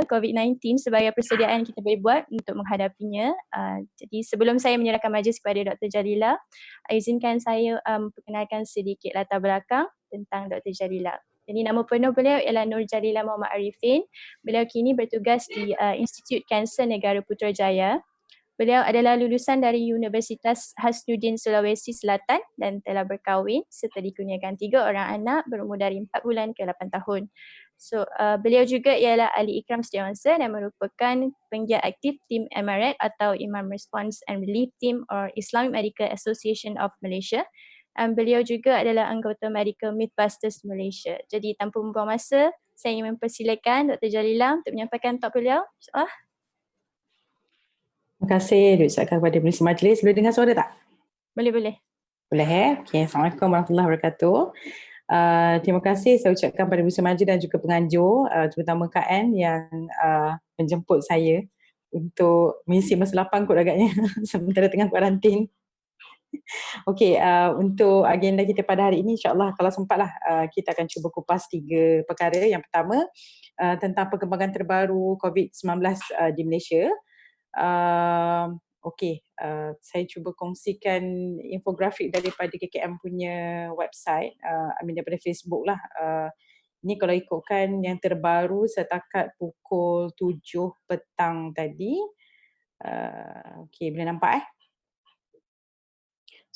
COVID-19 sebagai persediaan kita boleh buat untuk menghadapinya. Jadi sebelum saya menyerahkan majlis kepada Dr. Jalila, izinkan saya perkenalkan sedikit latar belakang tentang Dr. Jalila. Jadi nama penuh beliau ialah Nur Jalila Muhammad Arifin. Beliau kini bertugas di Institut Kanser Negara Putrajaya. Beliau adalah lulusan dari Universitas Hasnuddin Sulawesi Selatan dan telah berkahwin serta dikurniakan 3 orang anak berumur dari 4 bulan ke 8 tahun. So, beliau juga ialah ahli ikram setiawasa dan merupakan penggiat aktif tim Emaret atau Imam Response and Relief Team or Islamic Medical Association of Malaysia. Beliau juga adalah anggota Medical Mythbusters Malaysia. Jadi tanpa membuang masa, saya ingin mempersilakan Dr. Jalila untuk menyampaikan talk beliau. InsyaAllah. Terima kasih diucapkan kepada pengurusi majlis. Boleh dengar suara tak? Boleh. Boleh. Okay. Assalamualaikum warahmatullahi wabarakatuh. Terima kasih saya ucapkan kepada pengurusi majlis dan juga penganjur, terutama Kak Ann yang menjemput saya untuk mengisi masa lapang kot agaknya sementara tengah kuarantin. Okey, untuk agenda kita pada hari ini, insyaAllah kalau sempatlah kita akan cuba kupas 3 perkara. Yang pertama, tentang perkembangan terbaru COVID-19 di Malaysia. Saya cuba kongsikan infografik daripada KKM punya website, daripada Facebook lah. Ini kalau ikutkan yang terbaru setakat pukul 7 petang tadi. Boleh nampak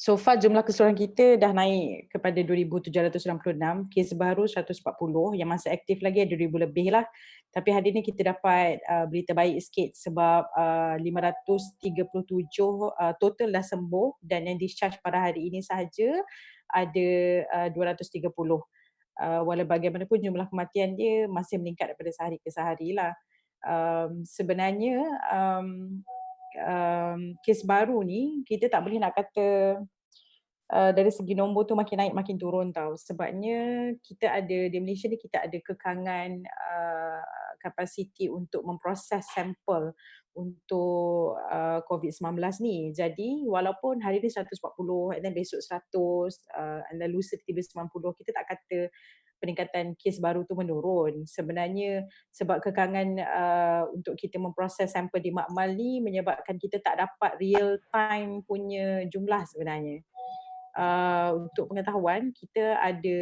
So far jumlah keseluruhan kita dah naik kepada 2,796, kes baru 140, yang masih aktif lagi ada 2,000 lebih lah. Tapi hari ini kita dapat berita baik sikit sebab 537 total dah sembuh dan yang discharge pada hari ini sahaja ada 230. Walau bagaimanapun jumlah kematian dia masih meningkat daripada sehari ke sehari lah. Sebenarnya kes baru ni kita tak boleh nak kata dari segi nombor tu makin naik makin turun tau. Sebabnya kita ada di Malaysia ni kita ada kekangan kapasiti untuk memproses sampel untuk COVID-19 ni. Jadi walaupun hari ni 140 and then besok 100 and then lusa tiba-tiba 90, kita tak kata peningkatan kes baru tu menurun. Sebenarnya sebab kekangan untuk kita memproses sampel di makmal ni menyebabkan kita tak dapat real time punya jumlah sebenarnya. Untuk pengetahuan, kita ada,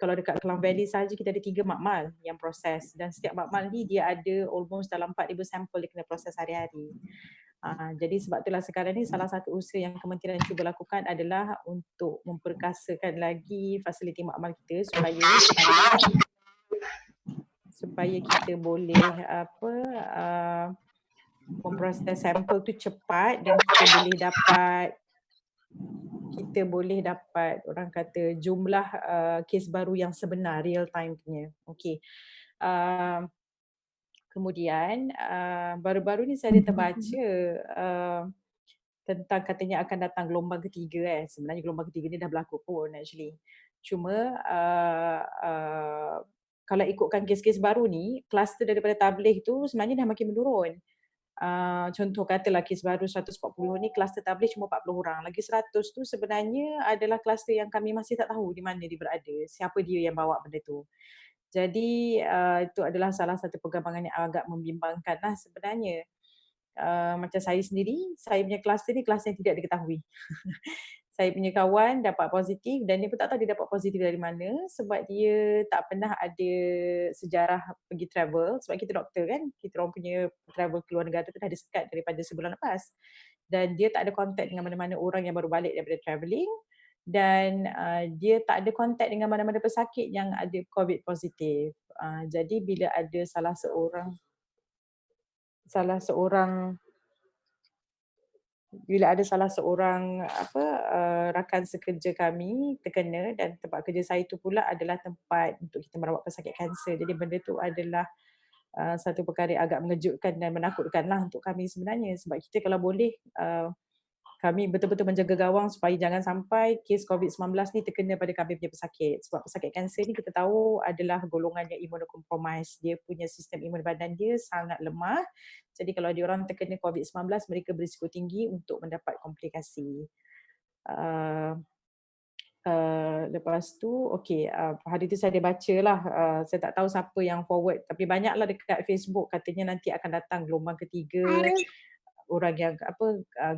kalau dekat Klang Valley sahaja kita ada 3 makmal yang proses dan setiap makmal ni dia ada almost dalam 4,000 sampel dia kena proses hari-hari. Jadi sebab itulah sekarang ni salah satu usaha yang kementerian cuba lakukan adalah untuk memperkasakan lagi fasiliti makmal kita supaya kita boleh memproses sampel tu cepat dan kita boleh dapat orang kata jumlah kes baru yang sebenar real time punya. Okey. Kemudian baru-baru ni saya ada terbaca tentang katanya akan datang gelombang ketiga. Sebenarnya gelombang ketiga ni dah berlaku pun actually. Cuma kalau ikutkan kes-kes baru ni, kluster daripada tabligh tu sebenarnya dah makin menurun. Contoh katalah kes baru 140 ni, kluster tabligh cuma 40 orang. Lagi 100 tu sebenarnya adalah kluster yang kami masih tak tahu di mana dia berada, siapa dia yang bawa benda tu. Jadi itu adalah salah satu perkembangan yang agak membimbangkan lah sebenarnya. Macam saya sendiri, saya punya kluster ni kluster yang tidak diketahui. Saya punya kawan dapat positif dan dia pun tak tahu dia dapat positif dari mana sebab dia tak pernah ada sejarah pergi travel. Sebab kita doktor kan, kita orang punya travel keluar negara tu dah ada sekat daripada sebulan lepas. Dan dia tak ada kontak dengan mana-mana orang yang baru balik daripada travelling dan dia tak ada kontak dengan mana-mana pesakit yang ada COVID positif. Jadi bila ada salah seorang rakan sekerja kami terkena dan tempat kerja saya itu pula adalah tempat untuk kita merawat pesakit kanser. Jadi benda tu adalah satu perkara yang agak mengejutkan dan menakutkan lah untuk kami sebenarnya sebab kita kalau boleh kami betul-betul menjaga gawang supaya jangan sampai kes COVID-19 ni terkena pada kami punya pesakit. Sebab pesakit kanser ni kita tahu adalah golongan yang immunocompromised. Dia punya sistem imun badan dia sangat lemah. Jadi kalau diorang terkena COVID-19, mereka berisiko tinggi untuk mendapat komplikasi. Lepas tu hari tu saya ada bacalah, saya tak tahu siapa yang forward tapi banyaklah dekat Facebook katanya nanti akan datang gelombang ketiga, orang yang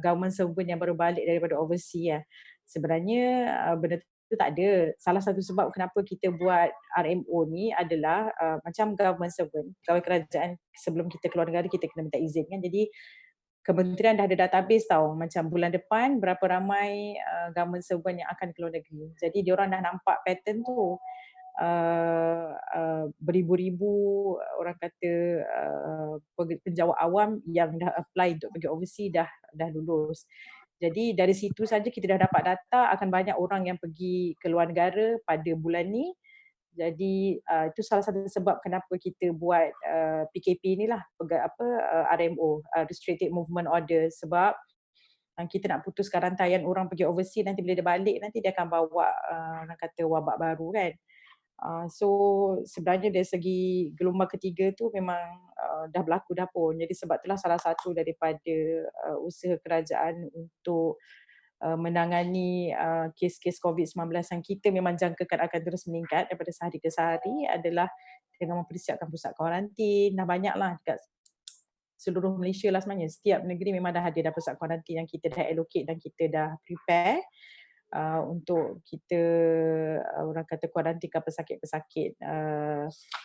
government servant yang baru balik daripada overseas. Sebenarnya benda tu tak ada. Salah satu sebab kenapa kita buat RMO ni adalah macam government servant, pegawai kerajaan sebelum kita keluar negara kita kena minta izin kan. Jadi kementerian dah ada database tau, macam bulan depan berapa ramai government servant yang akan keluar negeri. Jadi diorang dah nampak pattern tu. Beribu-ribu orang kata penjawat awam yang dah apply untuk pergi overseas dah lulus. Jadi dari situ saja kita dah dapat data akan banyak orang yang pergi ke luar negara pada bulan ni. Jadi itu salah satu sebab kenapa kita buat PKP ni lah, RMO, Restricted Movement Order, sebab kita nak putuskan rantaian orang pergi overseas, nanti bila dia balik nanti dia akan bawa orang kata wabak baru kan. So sebenarnya dari segi gelombang ketiga tu memang dah berlaku dah pun. Jadi sebab itulah salah satu daripada usaha kerajaan untuk menangani kes-kes COVID-19 yang kita memang jangkakan akan terus meningkat daripada sehari ke sehari adalah dengan mempersiapkan pusat kuarantin. Dah banyaklah dekat seluruh Malaysia lah sebenarnya. Setiap negeri memang dah ada dah pusat kuarantin yang kita dah allocate dan kita dah prepare untuk kita orang kata kuarantin ke pesakit-pesakit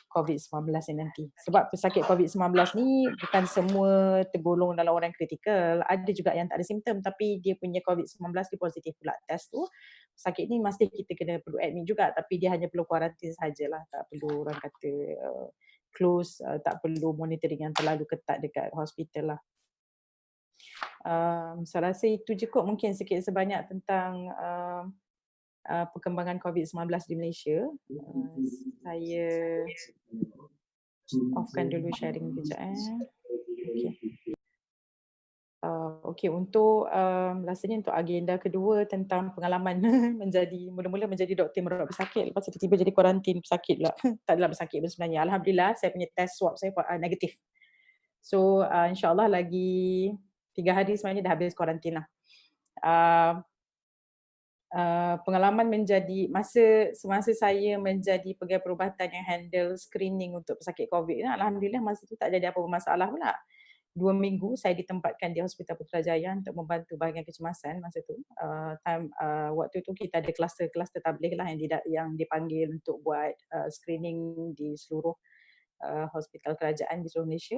COVID-19 ni nanti. Sebab pesakit COVID-19 ni bukan semua tergolong dalam orang kritikal. Ada juga yang tak ada simptom tapi dia punya COVID-19 dia positif pula test tu. Pesakit ni mesti kita kena perlu admit juga tapi dia hanya perlu kuarantin sajalah. Tak perlu orang kata close, tak perlu monitoring yang terlalu ketat dekat hospital lah. Saya rasa itu je kot mungkin sikit sebanyak tentang perkembangan COVID-19 di Malaysia. Saya offkan dulu sharing kejap. Okey, untuk rasanya untuk agenda kedua tentang pengalaman mula-mula menjadi doktor merawat pesakit, lepas tu tiba-tiba jadi kuarantin pesakit pula. Tak adalah pesakit pun sebenarnya. Alhamdulillah saya punya test swab saya negatif. So insyaAllah lagi 3 hari sebenarnya dah habis kuarantin lah. Pengalaman menjadi semasa saya menjadi pegawai perubatan yang handle screening untuk pesakit COVID, alhamdulillah masa tu tak jadi apa-apa masalah pula. 2 minggu saya ditempatkan di Hospital Putrajaya untuk membantu bahagian kecemasan masa tu. Waktu tu kita ada kluster-kluster tabligh lah yang dipanggil untuk buat screening di seluruh hospital kerajaan di seluruh Malaysia.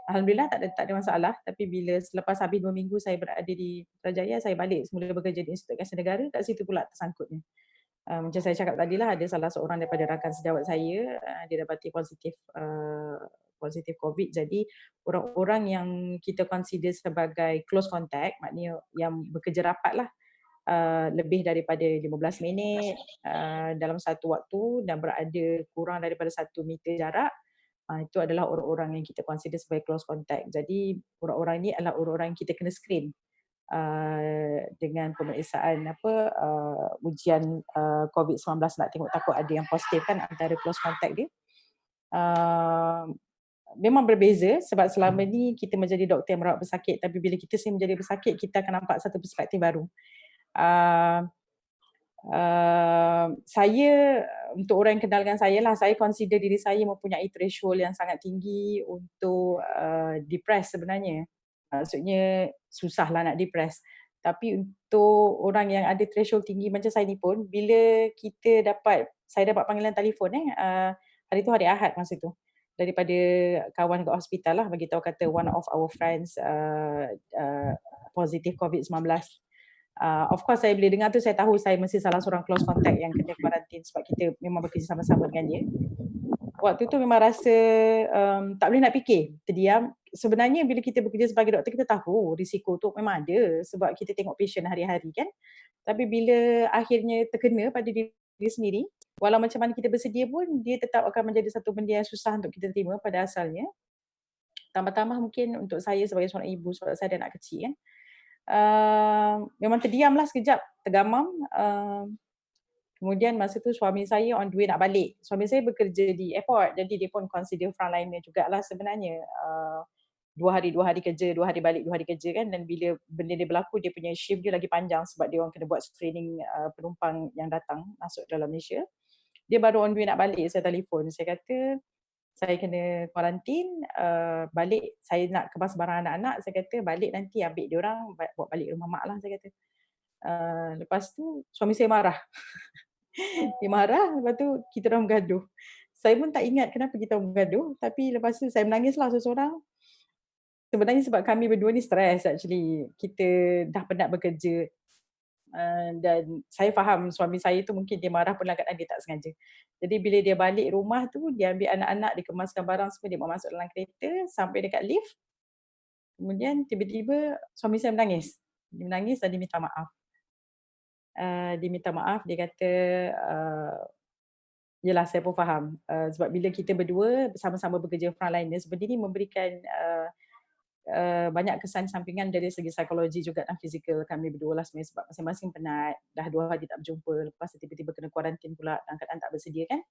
Alhamdulillah tak ada masalah, tapi bila selepas habis 2 minggu saya berada di Putrajaya, saya balik semula bekerja di Institut Kasih Negara, kat situ pula tersangkutnya. Macam saya cakap tadilah, ada salah seorang daripada rakan sejawat saya, dia dapati positif COVID. Jadi orang-orang yang kita consider sebagai close contact, maknanya yang bekerja rapat lah, lebih daripada 15 minit dalam satu waktu dan berada kurang daripada 1 meter jarak, itu adalah orang-orang yang kita consider sebagai close contact. Jadi orang-orang ini adalah orang-orang yang kita kena screen dengan pemeriksaan ujian COVID-19 nak tengok takut ada yang positif kan antara close contact dia. Memang berbeza sebab selama ni kita menjadi doktor yang merawat pesakit, tapi bila kita sendiri menjadi pesakit kita akan nampak satu perspektif baru. Saya, untuk orang yang kenal dengan saya lah, saya consider diri saya mempunyai threshold yang sangat tinggi untuk depress sebenarnya. Maksudnya susahlah nak depress. Tapi untuk orang yang ada threshold tinggi macam saya ni pun, bila saya dapat panggilan telefon hari tu hari Ahad masa tu, daripada kawan kat hospital lah, bagi tahu kata one of our friends positif COVID-19. Of course saya bila dengar tu saya tahu saya mesti salah seorang close contact yang kena kuarantin sebab kita memang bekerja sama-sama dengan dia. Waktu tu memang rasa tak boleh nak fikir, terdiam. Sebenarnya bila kita bekerja sebagai doktor kita tahu risiko tu memang ada sebab kita tengok patient hari-hari kan. Tapi bila akhirnya terkena pada diri sendiri, walau macam mana kita bersedia pun dia tetap akan menjadi satu benda yang susah untuk kita terima pada asalnya. Tambah-tambah mungkin untuk saya sebagai seorang ibu sebab saya ada anak kecil kan. Memang terdiamlah sekejap, tergamam. Kemudian masa tu suami saya on the way nak balik. Suami saya bekerja di airport, jadi dia pun consider frontliner jugalah sebenarnya. 2 hari kerja, 2 hari balik, 2 hari kerja kan, dan bila benda dia berlaku dia punya shift dia lagi panjang sebab dia orang kena buat screening penumpang yang datang masuk dalam Malaysia. Dia baru on the way nak balik, saya telefon, saya kata saya kena kuarantin, balik saya nak kemas barang anak-anak, saya kata balik nanti ambil diorang bawa balik rumah mak lah, saya kata. Lepas tu suami saya marah. Dia marah, lepas tu kita orang bergaduh. Saya pun tak ingat kenapa kita orang bergaduh, tapi lepas tu saya menangislah seorang-seorang. Sebenarnya sebab kami berdua ni stres actually. Kita dah penat bekerja, dan saya faham suami saya tu mungkin dia marah pun kadang dia tak sengaja. Jadi bila dia balik rumah tu, dia ambil anak-anak, dia kemaskan barang semua, dia bawa masuk dalam kereta, sampai dekat lift, kemudian tiba-tiba suami saya menangis. Dia menangis dan dia minta maaf. Dia minta maaf, dia kata, yelah saya pun faham, sebab bila kita berdua bersama-sama bekerja frontliners, benda ni memberikan banyak kesan sampingan dari segi psikologi juga dan fizikal kami berdua lah sebenarnya, sebab masing-masing penat, dah 2 hari tak berjumpa, lepas tu tiba-tiba kena kuarantin pula dan keadaan tak bersedia kan.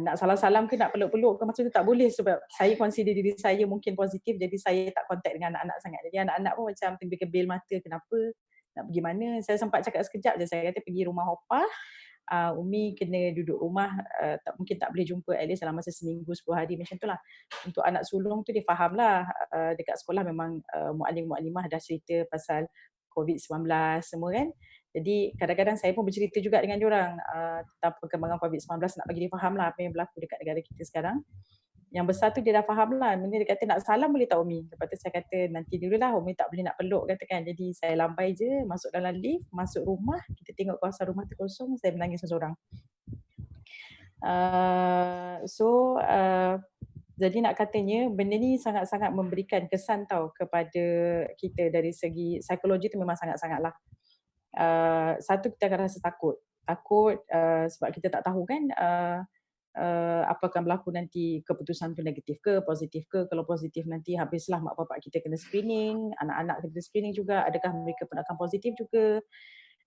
Nak salam-salam ke nak peluk-peluk ke macam tu tak boleh sebab saya consider diri saya mungkin positif, jadi saya tak contact dengan anak-anak sangat. Jadi anak-anak pun macam kebil-kebil mata, kenapa, nak pergi mana. Saya sempat cakap sekejap je, saya kata pergi rumah opah, Umi kena duduk rumah, mungkin tak boleh jumpa at least dalam masa seminggu 10 hari macam tu lah. Untuk anak sulung tu dia faham lah, dekat sekolah memang muallim-muallimah dah cerita pasal COVID-19 semua kan. Jadi kadang-kadang saya pun bercerita juga dengan diorang tentang perkembangan COVID-19, nak bagi dia faham lah apa yang berlaku dekat negara kita sekarang. Yang besar tu dia dah faham lah, benda dia kata nak salam boleh tak Umi? Lepas tu saya kata nanti dululah, Umi tak boleh nak peluk kata kan. Jadi saya lambai je, masuk dalam lift, masuk rumah, kita tengok kawasan rumah tu kosong, saya menangis seorang. Jadi nak katanya benda ni sangat-sangat memberikan kesan tau kepada kita dari segi psikologi tu memang sangat-sangat lah. Satu kita akan rasa takut sebab kita tak tahu kan apa akan berlaku nanti, keputusan tu negatif ke, positif ke. Kalau positif nanti habislah mak bapak kita kena screening, anak-anak kena screening juga, adakah mereka pun akan positif juga.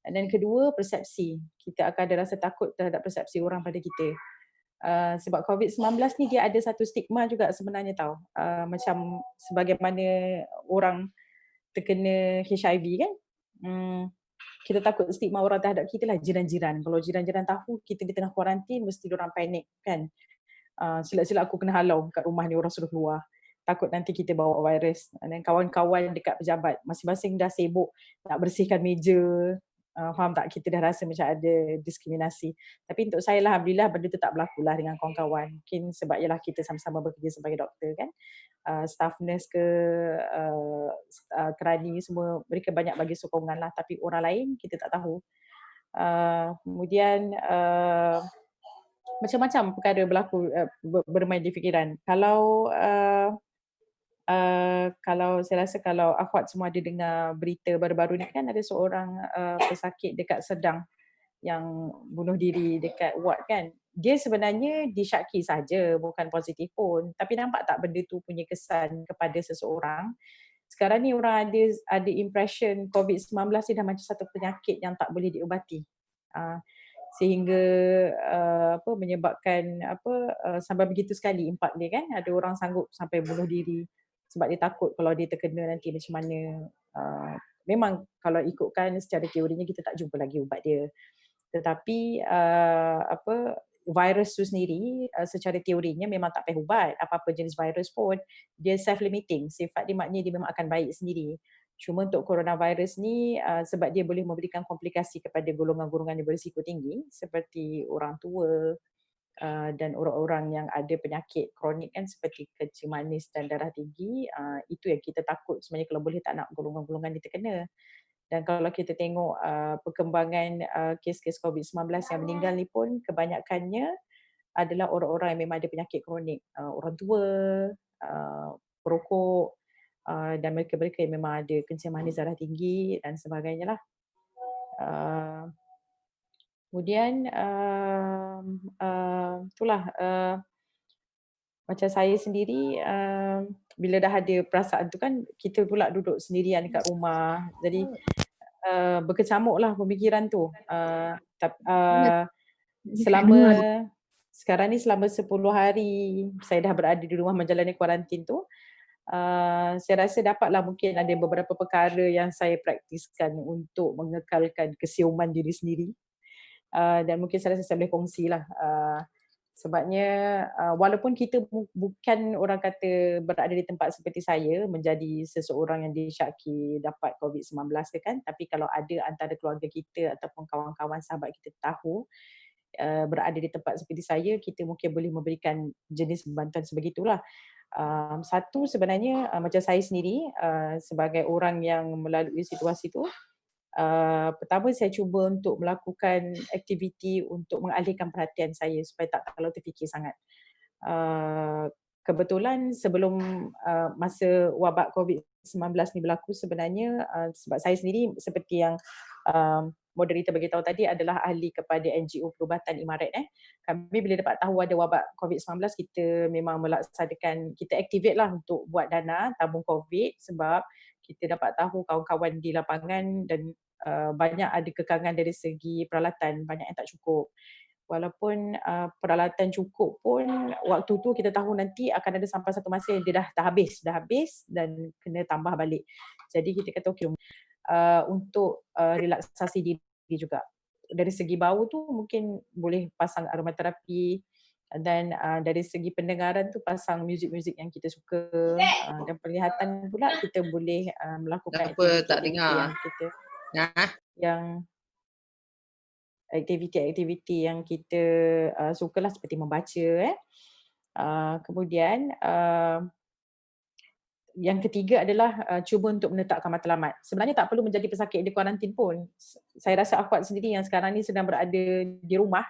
Dan kedua, persepsi. Kita akan ada rasa takut terhadap persepsi orang pada kita. Sebab COVID-19 ni dia ada satu stigma juga sebenarnya tau. Macam sebagaimana orang terkena HIV kan, kita takut stigma orang terhadap kita lah jiran-jiran. Kalau jiran-jiran tahu kita di tengah kuarantin, mesti diorang panik kan. Silap-silap aku kena halau kat rumah ni, orang suruh keluar. Takut nanti kita bawa virus. Dan kawan-kawan dekat pejabat, masing-masing dah sibuk nak bersihkan meja. Faham tak? Kita dah rasa macam ada diskriminasi. Tapi untuk saya lah, alhamdulillah benda tu tak berlaku lah dengan kawan-kawan. Mungkin sebab ialah kita sama-sama bekerja sebagai doktor kan. Staff nurse ke kerani semua, mereka banyak bagi sokongan lah. Tapi orang lain kita tak tahu. Kemudian macam-macam perkara berlaku bermain di fikiran. Kalau saya rasa kalau akhwat semua ada dengar berita baru-baru ni kan, ada seorang pesakit dekat Sedang yang bunuh diri dekat ward kan. Dia sebenarnya disyaki saja, bukan positif pun. Tapi nampak tak benda tu punya kesan kepada seseorang. Sekarang ni orang ada impression COVID-19 ni dah macam satu penyakit yang tak boleh diubati. Sehingga menyebabkan sampai begitu sekali impak dia kan. Ada orang sanggup sampai bunuh diri sebab dia takut kalau dia terkena nanti macam mana. Memang kalau ikutkan secara teorinya kita tak jumpa lagi ubat dia. Tetapi virus tu sendiri secara teorinya memang tak payah ubat. Apa-apa jenis virus pun dia self-limiting. Sifat dia maknanya dia memang akan baik sendiri. Cuma untuk coronavirus ni sebab dia boleh memberikan komplikasi kepada golongan-golongan yang berisiko tinggi seperti orang tua, dan orang-orang yang ada penyakit kronik kan seperti kencing manis dan darah tinggi, itu yang kita takut sebenarnya kalau boleh tak nak golongan-golongan ni terkena. Dan kalau kita tengok perkembangan kes-kes COVID-19 yang meninggal ni pun kebanyakannya adalah orang-orang yang memang ada penyakit kronik, orang tua, perokok, dan mereka-mereka yang memang ada kencing manis, darah tinggi dan sebagainya lah. Kemudian itulah macam saya sendiri bila dah ada perasaan tu kan, kita pula duduk sendirian dekat rumah. Jadi berkecamuklah pemikiran tu. Sekarang ni selama 10 hari saya dah berada di rumah menjalani kuarantin tu. Saya rasa dapatlah mungkin ada beberapa perkara yang saya praktiskan untuk mengekalkan kesiuman diri sendiri. Dan mungkin saya rasa saya boleh kongsilah. Sebabnya walaupun kita bukan orang kata berada di tempat seperti saya, menjadi seseorang yang disyaki dapat COVID-19 ke kan, tapi kalau ada antara keluarga kita ataupun kawan-kawan sahabat kita tahu berada di tempat seperti saya, kita mungkin boleh memberikan jenis bantuan sebegitulah. Satu sebenarnya macam saya sendiri sebagai orang yang melalui situasi itu, pertama saya cuba untuk melakukan aktiviti untuk mengalihkan perhatian saya supaya tak terlalu terfikir sangat. Kebetulan sebelum masa wabak COVID-19 ni berlaku sebenarnya sebab saya sendiri seperti yang moderator bagi tahu tadi adalah ahli kepada NGO Perubatan Imarat. Kami bila dapat tahu ada wabak COVID-19, kita memang melaksanakan, kita activate lah untuk buat dana tabung COVID sebab kita dapat tahu kawan-kawan di lapangan dan banyak ada kekangan dari segi peralatan, banyak yang tak cukup. Walaupun peralatan cukup pun waktu tu kita tahu nanti akan ada sampai satu masa yang dia dah habis dan kena tambah balik. Jadi kita kata okey, untuk relaksasi diri juga. Dari segi bau tu mungkin boleh pasang aromaterapi dan dari segi pendengaran tu pasang muzik-muzik yang kita suka, dan penglihatan pula kita boleh melakukan Kenapa tak aktiviti-aktiviti dengar? yang kita Nah, yang aktiviti-aktiviti yang kita sukalah seperti membaca. Kemudian yang ketiga adalah cuba untuk menetapkan matlamat. Sebenarnya tak perlu menjadi pesakit di kuarantin pun. Saya rasa akhwat sendiri yang sekarang ni sedang berada di rumah,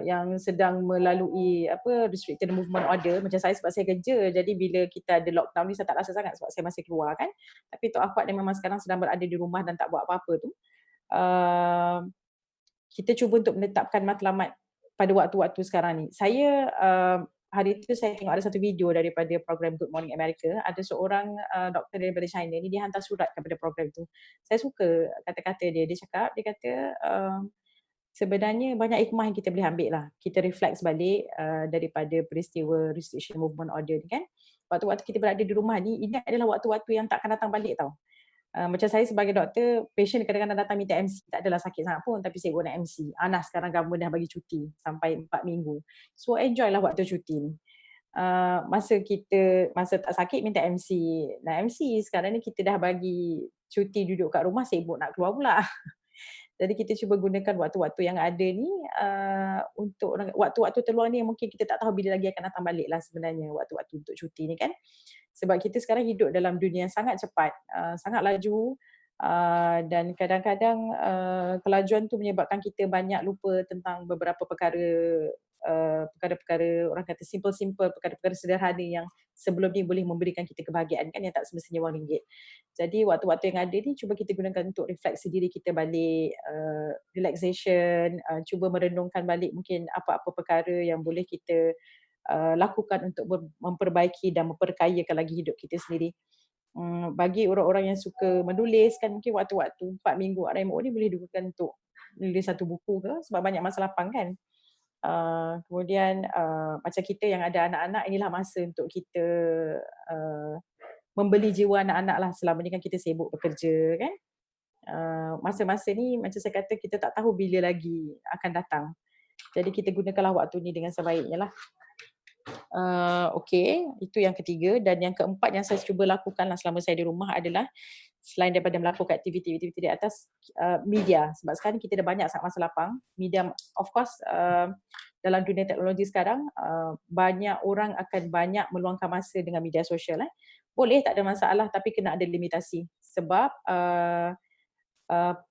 yang sedang melalui restricted movement order macam saya, sebab saya kerja, jadi bila kita ada lockdown ni saya tak rasa sangat sebab saya masih keluar kan. Tapi untuk akhwat yang memang sekarang sedang berada di rumah dan tak buat apa-apa tu, uh, kita cuba untuk menetapkan matlamat pada waktu-waktu sekarang ni. Saya hari itu saya tengok ada satu video daripada program Good Morning America, ada seorang doktor daripada China ni, dia hantar surat kepada program tu. Saya suka kata-kata dia, dia cakap, dia kata sebenarnya banyak hikmah yang kita boleh ambil lah. Kita reflect balik daripada peristiwa restriction movement order ni kan. Waktu-waktu kita berada di rumah ni, ini adalah waktu-waktu yang tak akan datang balik tau. Macam saya sebagai doktor, patient kadang-kadang datang minta MC, tak adalah sakit sangat pun tapi saya guna MC. Sekarang government dah bagi cuti sampai 4 minggu. So enjoy lah waktu cuti ni. Masa tak sakit minta MC. Nak MC, sekarang ni kita dah bagi cuti duduk kat rumah, sibuk nak keluar pula. Jadi kita cuba gunakan waktu-waktu yang ada ni untuk waktu-waktu terluang ni yang mungkin kita tak tahu bila lagi akan datang balik lah sebenarnya, waktu-waktu untuk cuti ni kan. Sebab kita sekarang hidup dalam dunia yang sangat cepat, sangat laju, dan kadang-kadang kelajuan tu menyebabkan kita banyak lupa tentang beberapa perkara-perkara orang kata simple-simple, perkara-perkara sederhana yang sebelum ni boleh memberikan kita kebahagiaan kan, yang tak semestinya RM1. Jadi waktu-waktu yang ada ni cuba kita gunakan untuk refleksi diri kita balik, relaxation, cuba merenungkan balik mungkin apa-apa perkara yang boleh kita lakukan untuk memperbaiki dan memperkayakan lagi hidup kita sendiri. Bagi orang-orang yang suka menulis kan, mungkin waktu-waktu 4 minggu RMO ni boleh digunakan untuk menulis satu buku ke, sebab banyak masa lapang kan. Kemudian macam kita yang ada anak-anak, inilah masa untuk kita membeli jiwa anak-anak lah. Selama ni kan kita sibuk bekerja kan. Masa-masa ni macam saya kata, kita tak tahu bila lagi akan datang. Jadi kita gunakanlah waktu ni dengan sebaiknya lah. Okey, itu yang ketiga. Dan yang keempat yang saya cuba lakukan lah selama saya di rumah adalah, selain daripada melakukan aktiviti-aktiviti di atas, media. Sebab sekarang kita dah banyak sangat masa lapang. Media, of course, dalam dunia teknologi sekarang, banyak orang akan banyak meluangkan masa dengan media sosial. Boleh, tak ada masalah, tapi kena ada limitasi. Sebab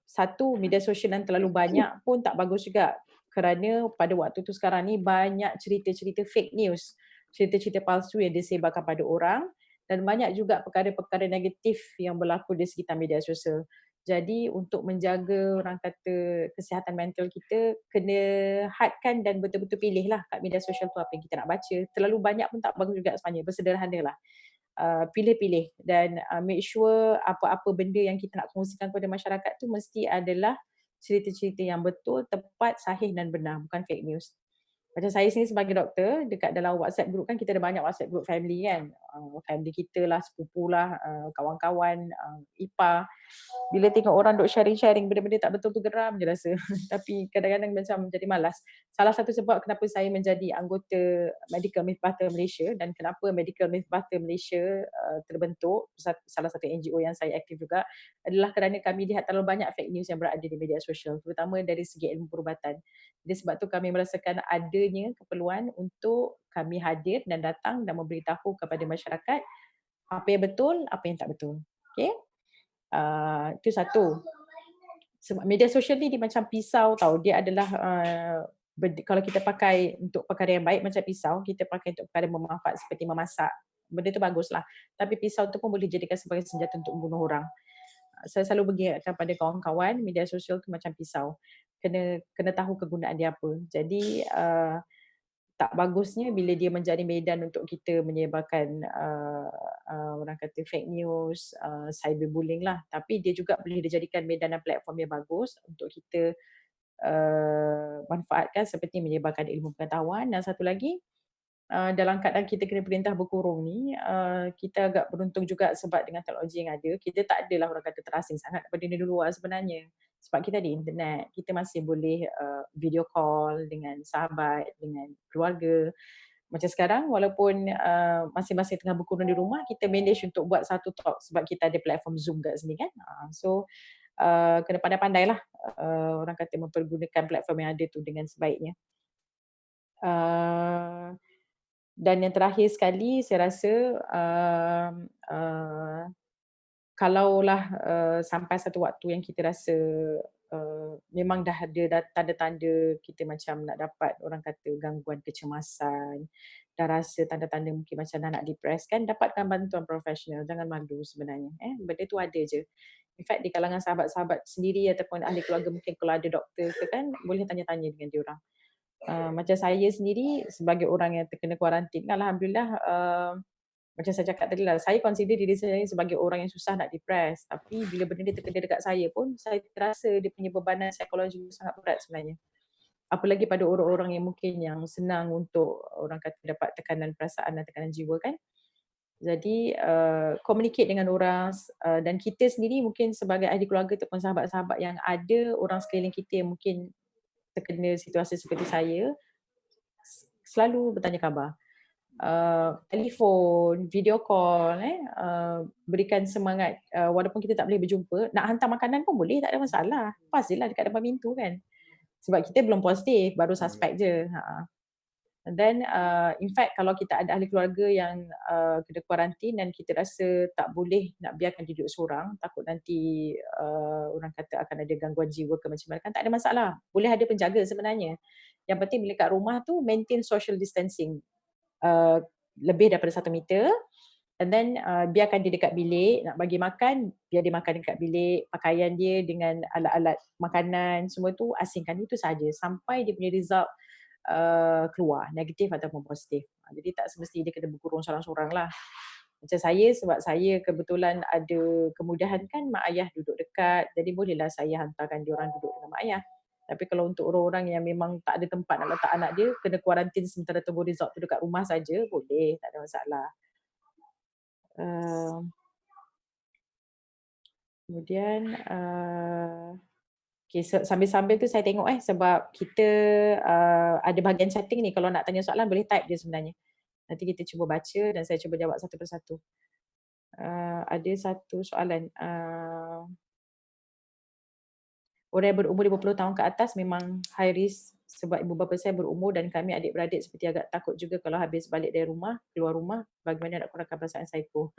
satu, media sosial yang terlalu banyak pun tak bagus juga. Kerana pada waktu tu sekarang ni banyak cerita-cerita fake news, cerita-cerita palsu yang disebarkan pada orang, dan banyak juga perkara-perkara negatif yang berlaku di sekitar media sosial. Jadi untuk menjaga orang kata kesihatan mental kita, kena hadkan dan betul-betul pilih lah kat media sosial tu apa yang kita nak baca. Terlalu banyak pun tak bagus juga sebenarnya, bersederhanalah. Pilih-pilih dan make sure apa-apa benda yang kita nak kongsikan kepada masyarakat tu mesti adalah cerita-cerita yang betul, tepat, sahih dan benar, bukan fake news. Macam saya sendiri sebagai doktor, dekat dalam WhatsApp group kan kita ada banyak WhatsApp group family kan. Family kita lah, sepupu lah, kawan-kawan, ipar. Bila tengok orang duk sharing-sharing benda-benda tak betul tu geram je rasa. Tapi kadang-kadang macam jadi malas. Salah satu sebab kenapa saya menjadi anggota Medical Mythbuster Malaysia dan kenapa Medical Mythbuster Malaysia terbentuk, salah satu NGO yang saya aktif juga, adalah kerana kami lihat terlalu banyak fake news yang berada di media sosial, terutama dari segi ilmu perubatan. Jadi sebab tu kami merasakan adanya keperluan untuk kami hadir dan datang dan memberitahu kepada masyarakat apa yang betul, apa yang tak betul. Okay? Itu satu. Sebab media sosial ni dia macam pisau tau. Dia adalah kalau kita pakai untuk perkara yang baik macam pisau, kita pakai untuk perkara bermanfaat seperti memasak. Benda tu baguslah. Tapi pisau tu pun boleh dijadikan sebagai senjata untuk membunuh orang. Saya selalu mengingatkan pada kawan-kawan, media sosial tu macam pisau. Kena tahu kegunaan dia apa. Jadi tak bagusnya bila dia menjadi medan untuk kita menyebarkan orang kata fake news, cyberbullying lah. Tapi dia juga boleh dijadikan medan dan platform yang bagus untuk kita manfaatkan seperti menyebarkan ilmu pengetahuan. Dan satu lagi, dalam keadaan kita kena perintah berkurung ni, kita agak beruntung juga sebab dengan teknologi yang ada, kita tak adalah orang kata terasing sangat daripada dunia luar sebenarnya. Sebab kita ada internet, kita masih boleh video call dengan sahabat, dengan keluarga. Macam sekarang walaupun masing-masing tengah berkurung di rumah, kita manage untuk buat satu talk sebab kita ada platform Zoom kat sini kan. So kena pandai-pandailah orang kata mempergunakan platform yang ada tu dengan sebaiknya. Dan yang terakhir sekali saya rasa kalaulah sampai satu waktu yang kita rasa memang dah ada tanda-tanda kita macam nak dapat orang kata gangguan kecemasan, dah rasa tanda-tanda mungkin macam dah nak depres kan, dapatkan bantuan profesional, jangan malu sebenarnya. Benda tu ada je. In fact di kalangan sahabat-sahabat sendiri ataupun ahli keluarga mungkin kalau ada doktor ke kan, boleh tanya-tanya dengan diorang. Macam saya sendiri sebagai orang yang terkena kuarantin, alhamdulillah macam saya cakap tadi lah, saya consider diri saya sebagai orang yang susah nak depres. Tapi bila benda ni terkena dekat saya pun, saya terasa dia punya bebanan psikologi sangat berat sebenarnya. Apalagi pada orang-orang yang mungkin yang senang untuk orang kata dapat tekanan perasaan dan tekanan jiwa kan. Jadi communicate dengan orang dan kita sendiri mungkin sebagai ahli keluarga ataupun sahabat-sahabat yang ada orang sekeliling kita yang mungkin terkena situasi seperti saya, selalu bertanya khabar. Telefon, video call, berikan semangat walaupun kita tak boleh berjumpa, nak hantar makanan pun boleh, tak ada masalah. Pastilah dekat depan pintu kan. Sebab kita belum positif, baru suspek je. And then in fact kalau kita ada ahli keluarga yang kena kuarantin dan kita rasa tak boleh nak biarkan dia duduk seorang, takut nanti orang kata akan ada gangguan jiwa ke macam mana kan, tak ada masalah. Boleh ada penjaga sebenarnya. Yang penting bila kat rumah tu maintain social distancing. Lebih daripada 1 meter and then biarkan dia dekat bilik, nak bagi makan, biar dia makan dekat bilik, pakaian dia dengan alat-alat makanan semua tu asingkan, itu saja sampai dia punya result keluar, negatif ataupun positif. Jadi tak semestinya dia kena berkurung seorang-seorang lah. Macam saya, sebab saya kebetulan ada kemudahan kan mak ayah duduk dekat, jadi bolehlah saya hantarkan dia orang duduk dengan mak ayah. Tapi kalau untuk orang-orang yang memang tak ada tempat nak letak anak dia, kena kuarantin sementara tunggu result tu dekat rumah saja, boleh, tak ada masalah. Kemudian okay, sambil-sambil tu saya tengok sebab kita ada bahagian chatting ni, kalau nak tanya soalan boleh type je sebenarnya. Nanti kita cuba baca dan saya cuba jawab satu persatu. Ada satu soalan. Orang yang berumur 50 tahun ke atas memang high risk sebab ibu bapa saya berumur dan kami adik-beradik seperti agak takut juga kalau habis balik dari rumah, keluar rumah, bagaimana nak kurangkan perasaan psycho.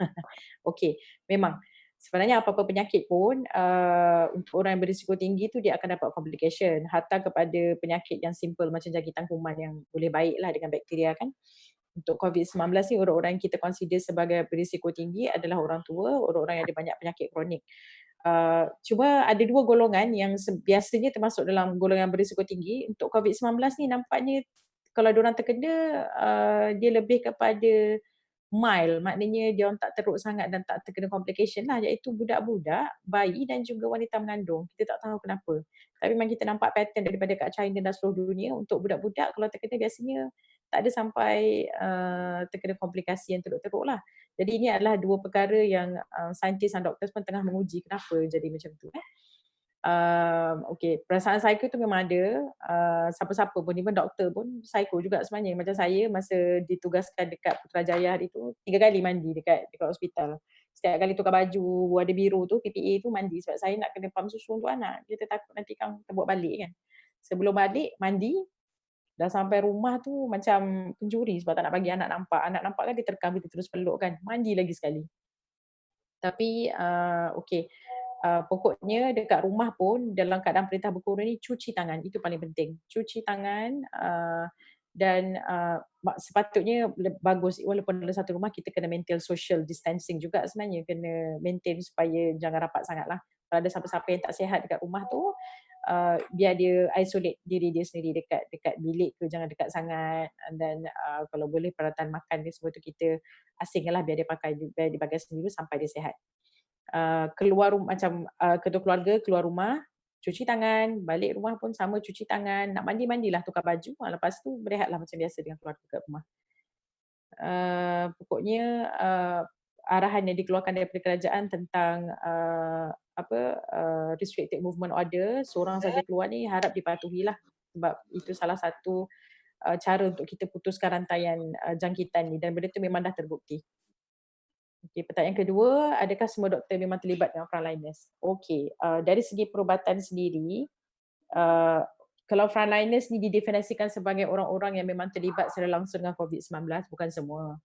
Okey, memang. Sebenarnya apa-apa penyakit pun untuk orang yang berisiko tinggi tu dia akan dapat complication. Hatta kepada penyakit yang simple macam jangkitan kuman yang boleh baiklah dengan bakteria kan. Untuk COVID-19 ni orang-orang yang kita consider sebagai berisiko tinggi adalah orang tua, orang-orang yang ada banyak penyakit kronik. Cuma ada 2 golongan yang biasanya termasuk dalam golongan berisiko tinggi. Untuk COVID-19 ni nampaknya kalau diorang terkena dia lebih kepada mild, maknanya dia orang tak teruk sangat dan tak terkena complication lah, iaitu budak-budak, bayi dan juga wanita mengandung. Kita tak tahu kenapa. Tapi memang kita nampak pattern daripada kat China dan seluruh dunia, untuk budak-budak kalau terkena biasanya tak ada sampai terkena komplikasi yang teruk-teruk lah. Jadi ini adalah dua perkara yang saintis dan doktor pun tengah menguji kenapa jadi macam tu. Okey, perasaan psycho tu memang ada, siapa-siapa pun, even doktor pun psycho juga sebenarnya. Macam saya masa ditugaskan dekat Putrajaya hari tu, 3 kali mandi dekat hospital. Setiap kali tukar baju warna biru tu, PPA tu mandi sebab saya nak kena pam susu untuk anak. Kita takut nanti kan terbawa balik kan. Sebelum balik mandi, dah sampai rumah tu macam pencuri sebab tak nak bagi anak nampak. Anak nampak kan dia terkam, kita terus peluk kan, mandi lagi sekali. Tapi okey, pokoknya dekat rumah pun dalam keadaan perintah berkurun ni cuci tangan, itu paling penting. Cuci tangan dan sepatutnya bagus walaupun dalam satu rumah kita kena maintain social distancing juga sebenarnya, kena maintain supaya jangan rapat sangatlah. Kalau ada siapa-siapa yang tak sihat dekat rumah tu, biar dia isolate diri dia sendiri dekat bilik tu, jangan dekat sangat, dan kalau boleh peralatan makan dia semua tu kita asingkanlah, biar dia pakai sendiri sampai dia sihat. Keluar macam ketua keluarga keluar rumah, cuci tangan, balik rumah pun sama cuci tangan, nak mandi mandilah, tukar baju, lepas tu berehatlah macam biasa dengan keluarga kat rumah. Pokoknya arahan yang dikeluarkan daripada kerajaan tentang restricted movement order, seorang saja keluar ni harap dipatuhilah, sebab itu salah satu cara untuk kita putuskan rantaian jangkitan ni, dan benda tu memang dah terbukti. Okey, pertanyaan kedua, adakah semua doktor memang terlibat dengan frontliners? Okey, dari segi perubatan sendiri, kalau frontliners ni didefinisikan sebagai orang-orang yang memang terlibat secara langsung dengan COVID-19, bukan semua.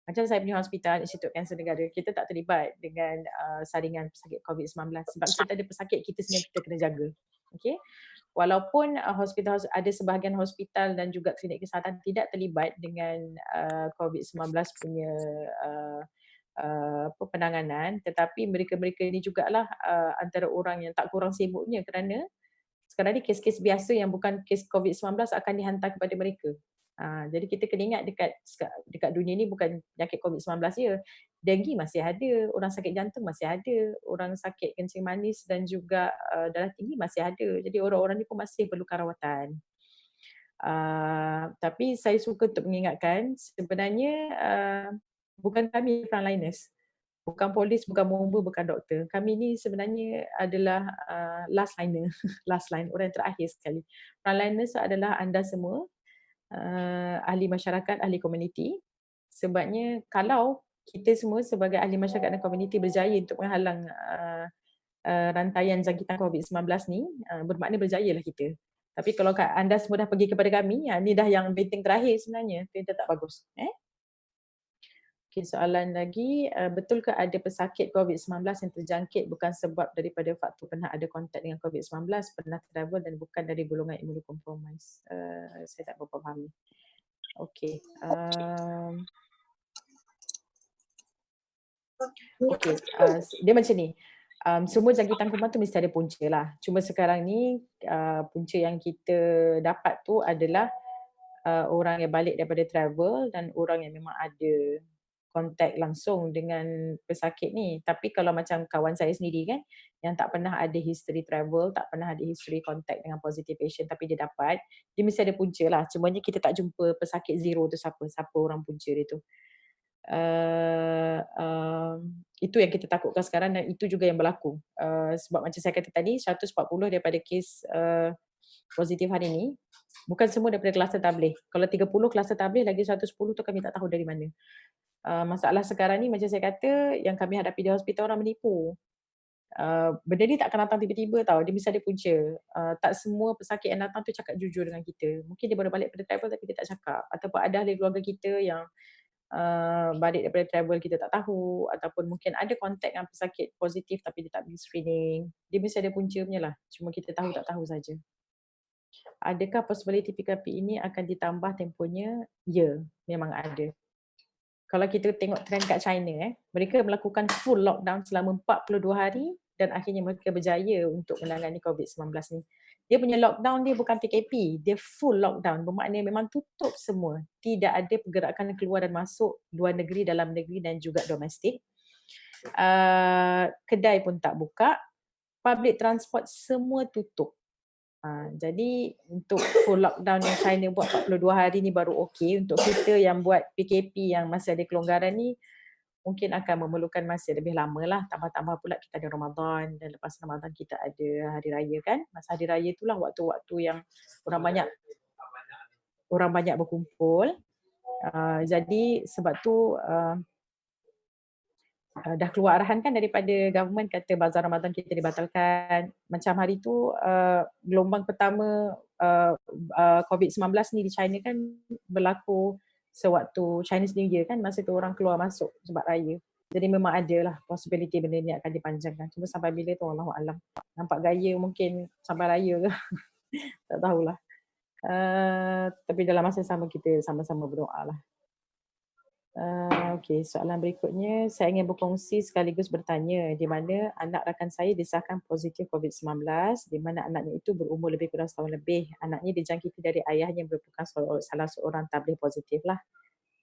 Macam saya punya hospital, Institut Kanser Negara, kita tak terlibat dengan saringan pesakit COVID-19 sebab kita ada pesakit kita sendiri kita kena jaga. Okey. Walaupun hospital ada sebahagian hospital dan juga klinik kesihatan tidak terlibat dengan COVID-19 punya penanganan, tetapi mereka-mereka ini jugalah antara orang yang tak kurang sibuknya, kerana sekarang ni kes-kes biasa yang bukan kes COVID-19 akan dihantar kepada mereka. Jadi kita kena ingat dekat dunia ni bukan penyakit COVID-19 je. Denggi masih ada, orang sakit jantung masih ada, orang sakit kencing manis dan juga darah tinggi masih ada. Jadi orang-orang ni pun masih perlukan rawatan. Tapi saya suka untuk mengingatkan sebenarnya bukan kami frontliners. Bukan polis, bukan bomba, bukan doktor. Kami ni sebenarnya adalah last liner, last line, orang yang terakhir sekali. Frontliners adalah anda semua, ahli masyarakat, ahli komuniti. Sebabnya kalau kita semua sebagai ahli masyarakat dan komuniti berjaya untuk menghalang rantaian jangkitan COVID-19 ni, bermakna berjayalah kita. Tapi kalau anda semua dah pergi kepada kami, ni dah yang benteng terakhir sebenarnya, itu tak bagus. Okay, soalan lagi, betulkah ada pesakit COVID-19 yang terjangkit bukan sebab daripada faktor pernah ada kontak dengan COVID-19, pernah travel dan bukan dari golongan imunokompromis? Saya tak berapa faham. Okey. Okey, dia macam ni. Semua jangkitan kuman tu mesti ada punca lah. Cuma sekarang ni punca yang kita dapat tu adalah orang yang balik daripada travel dan orang yang memang ada kontak langsung dengan pesakit ni. Tapi kalau macam kawan saya sendiri kan, yang tak pernah ada history travel, tak pernah ada history kontak dengan positive patient tapi dia dapat, dia mesti ada punca lah. Cumanya kita tak jumpa pesakit zero tu siapa orang punca dia tu. Itu yang kita takutkan sekarang dan itu juga yang berlaku. Sebab macam saya kata tadi, 140 daripada kes positif hari ni, bukan semua daripada kluster tabligh. Kalau 30 kluster tabligh, lagi 110 tu kami tak tahu dari mana. Masalah sekarang ni macam saya kata, yang kami hadapi di hospital orang menipu. Benda ni tak akan datang tiba-tiba tau, dia mesti ada punca. Tak semua pesakit yang datang tu cakap jujur dengan kita. Mungkin dia baru balik daripada travel tapi dia tak cakap. Ataupun ada ahli keluarga kita yang balik daripada travel kita tak tahu, ataupun mungkin ada kontak dengan pesakit positif tapi dia tak pergi screening. Dia mesti ada punca punya lah. Cuma kita tahu tak tahu saja. Adakah possibility PKP ini akan ditambah tempohnya? Ya, memang ada. Kalau kita tengok trend kat China, mereka melakukan full lockdown selama 42 hari dan akhirnya mereka berjaya untuk menangani COVID-19 ni. Dia punya lockdown dia bukan PKP, dia full lockdown. Bermakna memang tutup semua. Tidak ada pergerakan keluar dan masuk luar negeri, dalam negeri dan juga domestik. Kedai pun tak buka, public transport semua tutup. Jadi untuk full lockdown yang China buat 42 hari ni baru okey. Untuk kita yang buat PKP yang masih ada kelonggaran ni, mungkin akan memerlukan masa lebih lama lah. Tambah-tambah pula kita ada Ramadan dan lepas Ramadan kita ada Hari Raya kan. Masa Hari Raya itulah waktu-waktu yang orang banyak berkumpul. Jadi sebab tu dah keluar arahan kan daripada government kata bazar Ramadan kita dibatalkan. Macam hari tu gelombang pertama COVID-19 ni di China kan berlaku sewaktu Chinese New Year kan, masa tu orang keluar masuk sebab raya. Jadi memang ada lah possibility benda ni akan dipanjangkan. Cuma sampai bila tu Allahualam. Nampak gaya mungkin sampai raya ke. Tak tahulah. Tapi dalam masa sama kita sama-sama berdoa lah. Okey, soalan berikutnya, saya ingin berkongsi sekaligus bertanya di mana anak rakan saya disahkan positif COVID-19 di mana anaknya itu berumur lebih kurang setahun lebih. Anaknya dijangkiti dari ayahnya merupakan salah seorang tabligh positif lah.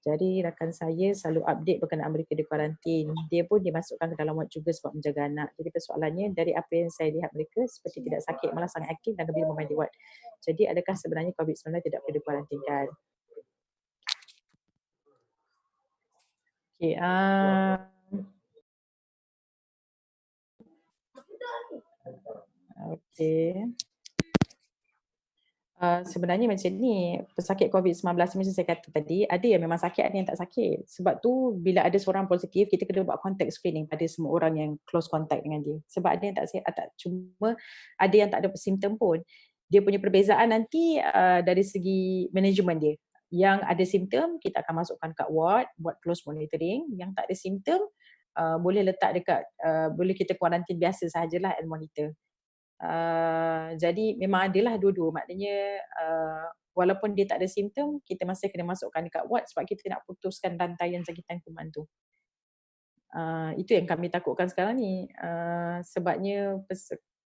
Jadi rakan saya selalu update berkenaan mereka di kuarantin. Dia pun dimasukkan ke dalam ward juga sebab menjaga anak. Jadi persoalannya dari apa yang saya lihat mereka seperti tidak sakit malah sangat aktif dan gembira bermain di ward. Jadi adakah sebenarnya COVID-19 tidak perlu dikuarantinkan? Okay, okay. Sebenarnya macam ni, pesakit COVID-19 macam saya kata tadi, ada yang memang sakit, ada yang tak sakit. Sebab tu bila ada seorang positif, kita kena buat contact screening pada semua orang yang close contact dengan dia. Sebab ada yang tak sihat, cuma ada yang tak ada simptom pun. Dia punya perbezaan nanti dari segi manajemen dia. Yang ada simptom, kita akan masukkan kat ward, buat close monitoring. Yang tak ada simptom, boleh letak dekat, boleh kita kuarantin biasa sahajalah and monitor. Jadi memang adalah dua-dua, maknanya walaupun dia tak ada simptom, kita masih kena masukkan dekat ward sebab kita nak putuskan rantaian jangkitan kuman tu. Itu yang kami takutkan sekarang ni. Sebabnya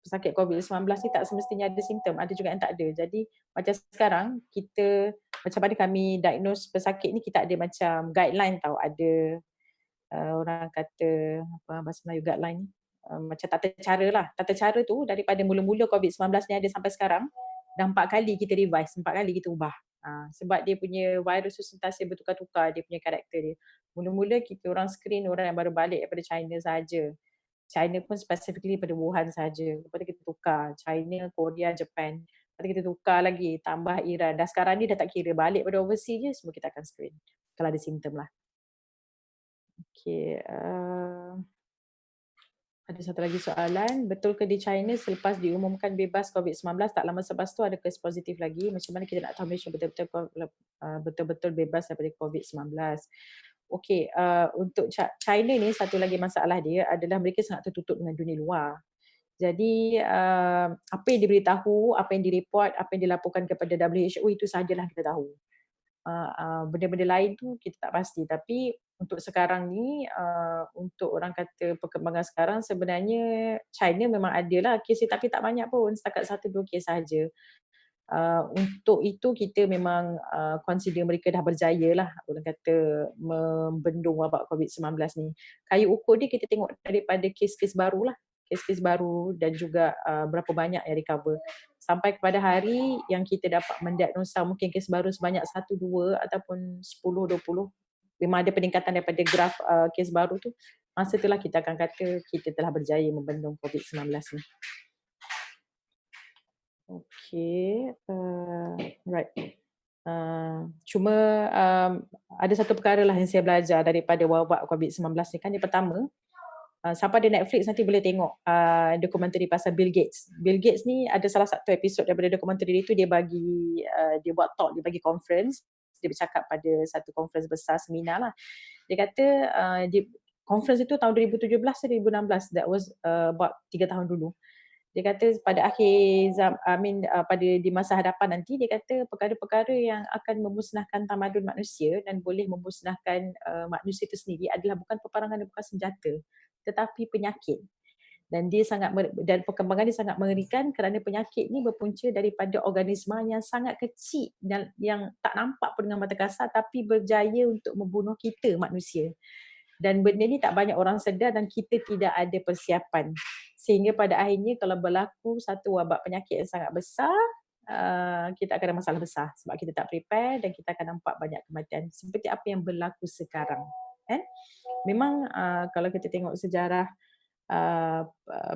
pesakit COVID-19 ni tak semestinya ada simptom, ada juga yang tak ada. Jadi macam sekarang kita, macam mana kami diagnose pesakit ni, kita ada macam guideline tau, ada orang kata apa bahasa Melayu guideline ni, macam tata cara lah. Tata cara tu daripada mula-mula COVID-19 ni ada sampai sekarang, dah 4 kali kita revise, 4 kali kita ubah. Sebab dia punya virus tu sentiasa bertukar-tukar dia punya karakter dia. Mula-mula kita orang screen orang yang baru balik daripada China saja. China pun specifically pada Wuhan saja. Lepas tu kita tukar China, Korea, Japan. Lepas tu kita tukar lagi, tambah Iran. Dah sekarang ni dah tak kira, balik pada overseas je semua kita akan screen. Kalau ada simptom lah. Okay, ada satu lagi soalan. Betul ke di China selepas diumumkan bebas COVID-19 tak lama selepas tu ada kes positif lagi? Macam mana kita nak tahu Malaysia betul-betul bebas daripada COVID-19? Okey, untuk China ni satu lagi masalah dia adalah mereka sangat tertutup dengan dunia luar. Jadi apa yang diberitahu, apa yang direport, apa yang dilaporkan kepada WHO itu sahajalah kita tahu. Benda-benda lain tu kita tak pasti. Tapi untuk sekarang ni, untuk orang kata perkembangan sekarang, sebenarnya China memang ada lah kes dia, tapi tak banyak pun, setakat 1-2 kes sahaja. Untuk itu kita memang consider mereka dah berjaya lah, orang kata membendung wabak COVID-19 ni. Kayu ukur dia kita tengok daripada kes-kes baru lah, kes-kes baru dan juga berapa banyak yang recover. Sampai kepada hari yang kita dapat mendiagnosa mungkin kes baru sebanyak 1-2 ataupun 10-20, memang ada peningkatan daripada graf kes baru tu, masa itulah kita akan kata kita telah berjaya membendung COVID-19 ni. Okay, right. Cuma ada satu perkara lah yang saya belajar daripada wabak COVID-19 ni kan. Yang pertama, siapa ada Netflix nanti boleh tengok dokumentari pasal Bill Gates. Bill Gates ni ada salah satu episod daripada dokumentari dia tu, dia bagi, dia buat talk, dia bagi conference, dia bercakap pada satu conference besar, seminar lah. Dia kata conference itu tahun 2017-2016, that was about 3 tahun dulu. Dia kata pada akhir pada di masa hadapan nanti, dia kata perkara-perkara yang akan memusnahkan tamadun manusia dan boleh memusnahkan manusia itu sendiri adalah bukan peperangan dan bukan senjata, tetapi penyakit. Dan dia dan perkembangan dia sangat mengerikan kerana penyakit ni berpunca daripada organisma yang sangat kecil dan yang tak nampak pun dengan mata kasar tapi berjaya untuk membunuh kita manusia. Dan benda ni tak banyak orang sedar dan kita tidak ada persiapan. Sehingga pada akhirnya kalau berlaku satu wabak penyakit yang sangat besar, kita akan ada masalah besar sebab kita tak prepare dan kita akan nampak banyak kematian seperti apa yang berlaku sekarang. Kan? Memang kalau kita tengok sejarah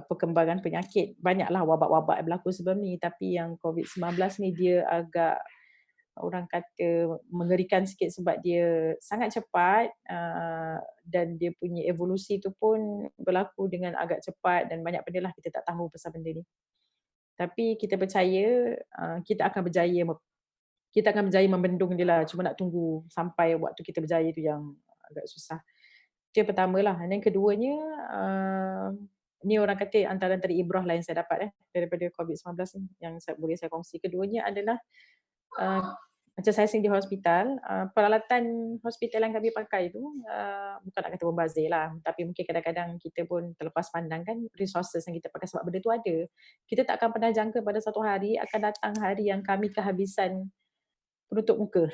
perkembangan penyakit, banyaklah wabak-wabak yang berlaku sebelum ni, tapi yang COVID-19 ni dia agak orang kata mengerikan sikit sebab dia sangat cepat dan dia punya evolusi tu pun berlaku dengan agak cepat dan banyak benda lah kita tak tahu pasal benda ni. Tapi kita percaya kita akan berjaya membendung dia lah, cuma nak tunggu sampai waktu kita berjaya tu yang agak susah. Itu yang pertamalah. Dan yang keduanya, ni orang kata antara ibrah lah yang saya dapat daripada COVID-19 ni yang boleh saya kongsi. Keduanya adalah macam saya sendiri di hospital, peralatan hospital yang kami pakai tu bukan nak kata membazir lah, tapi mungkin kadang-kadang kita pun terlepas pandang kan resources yang kita pakai sebab benda tu ada. Kita tak akan pernah jangka pada satu hari akan datang hari yang kami kehabisan penutup muka.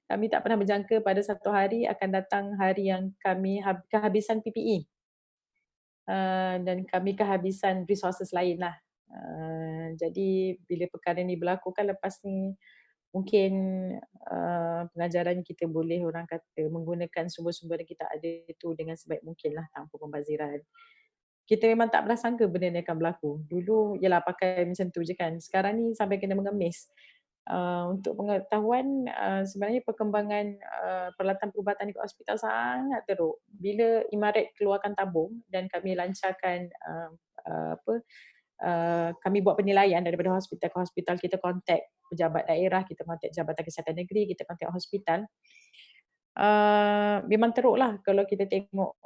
Kami tak pernah berjangka pada satu hari akan datang hari yang kami kehabisan PPE dan kami kehabisan resources lain lah. Jadi bila perkara ni berlaku kan lepas ni mungkin pengajaran kita boleh orang kata menggunakan sumber-sumber yang kita ada itu dengan sebaik mungkin lah tanpa pembaziran. Kita memang tak pernah sangka benda ni akan berlaku. Dulu yalah pakai macam tu je kan. Sekarang ni sampai kena mengemis. Untuk pengetahuan sebenarnya perkembangan peralatan perubatan di hospital sangat teruk. Bila Imaret keluarkan tabung dan kami lancarkan kami buat penilaian daripada hospital ke hospital, kita kontak pejabat daerah, kita kontak Jabatan Kesihatan Negeri, kita kontak hospital. Memang teruk lah kalau kita tengok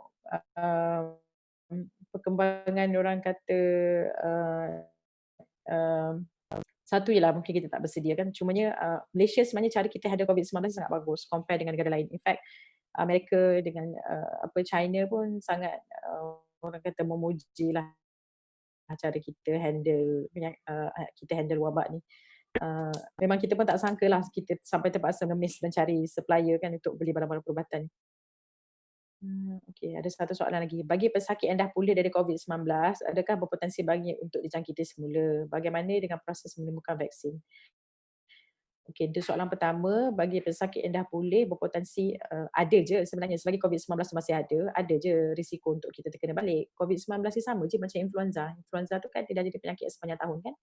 perkembangan orang kata satu ialah mungkin kita tak bersedia kan. Cumanya Malaysia sebenarnya cara kita handle COVID-19 sangat bagus compare dengan negara lain. In fact, Amerika dengan China pun sangat orang kata memuji lah cara kita handle wabak ni. Memang kita pun tak sangka lah kita sampai terpaksa ngemis mencari supplier kan untuk beli barang-barang perubatan. Okey, ada satu soalan lagi. Bagi pesakit yang dah pulih dari COVID-19, adakah berpotensi bagi untuk dijangkiti semula? Bagaimana dengan proses menemukan vaksin? Okey, itu soalan pertama. Bagi pesakit yang dah pulih, berpotensi ada je sebenarnya. Selagi COVID-19 masih ada je risiko untuk kita terkena balik. COVID-19 ni sama je macam influenza. Influenza tu kan tidak jadi penyakit sepanjang tahun kan.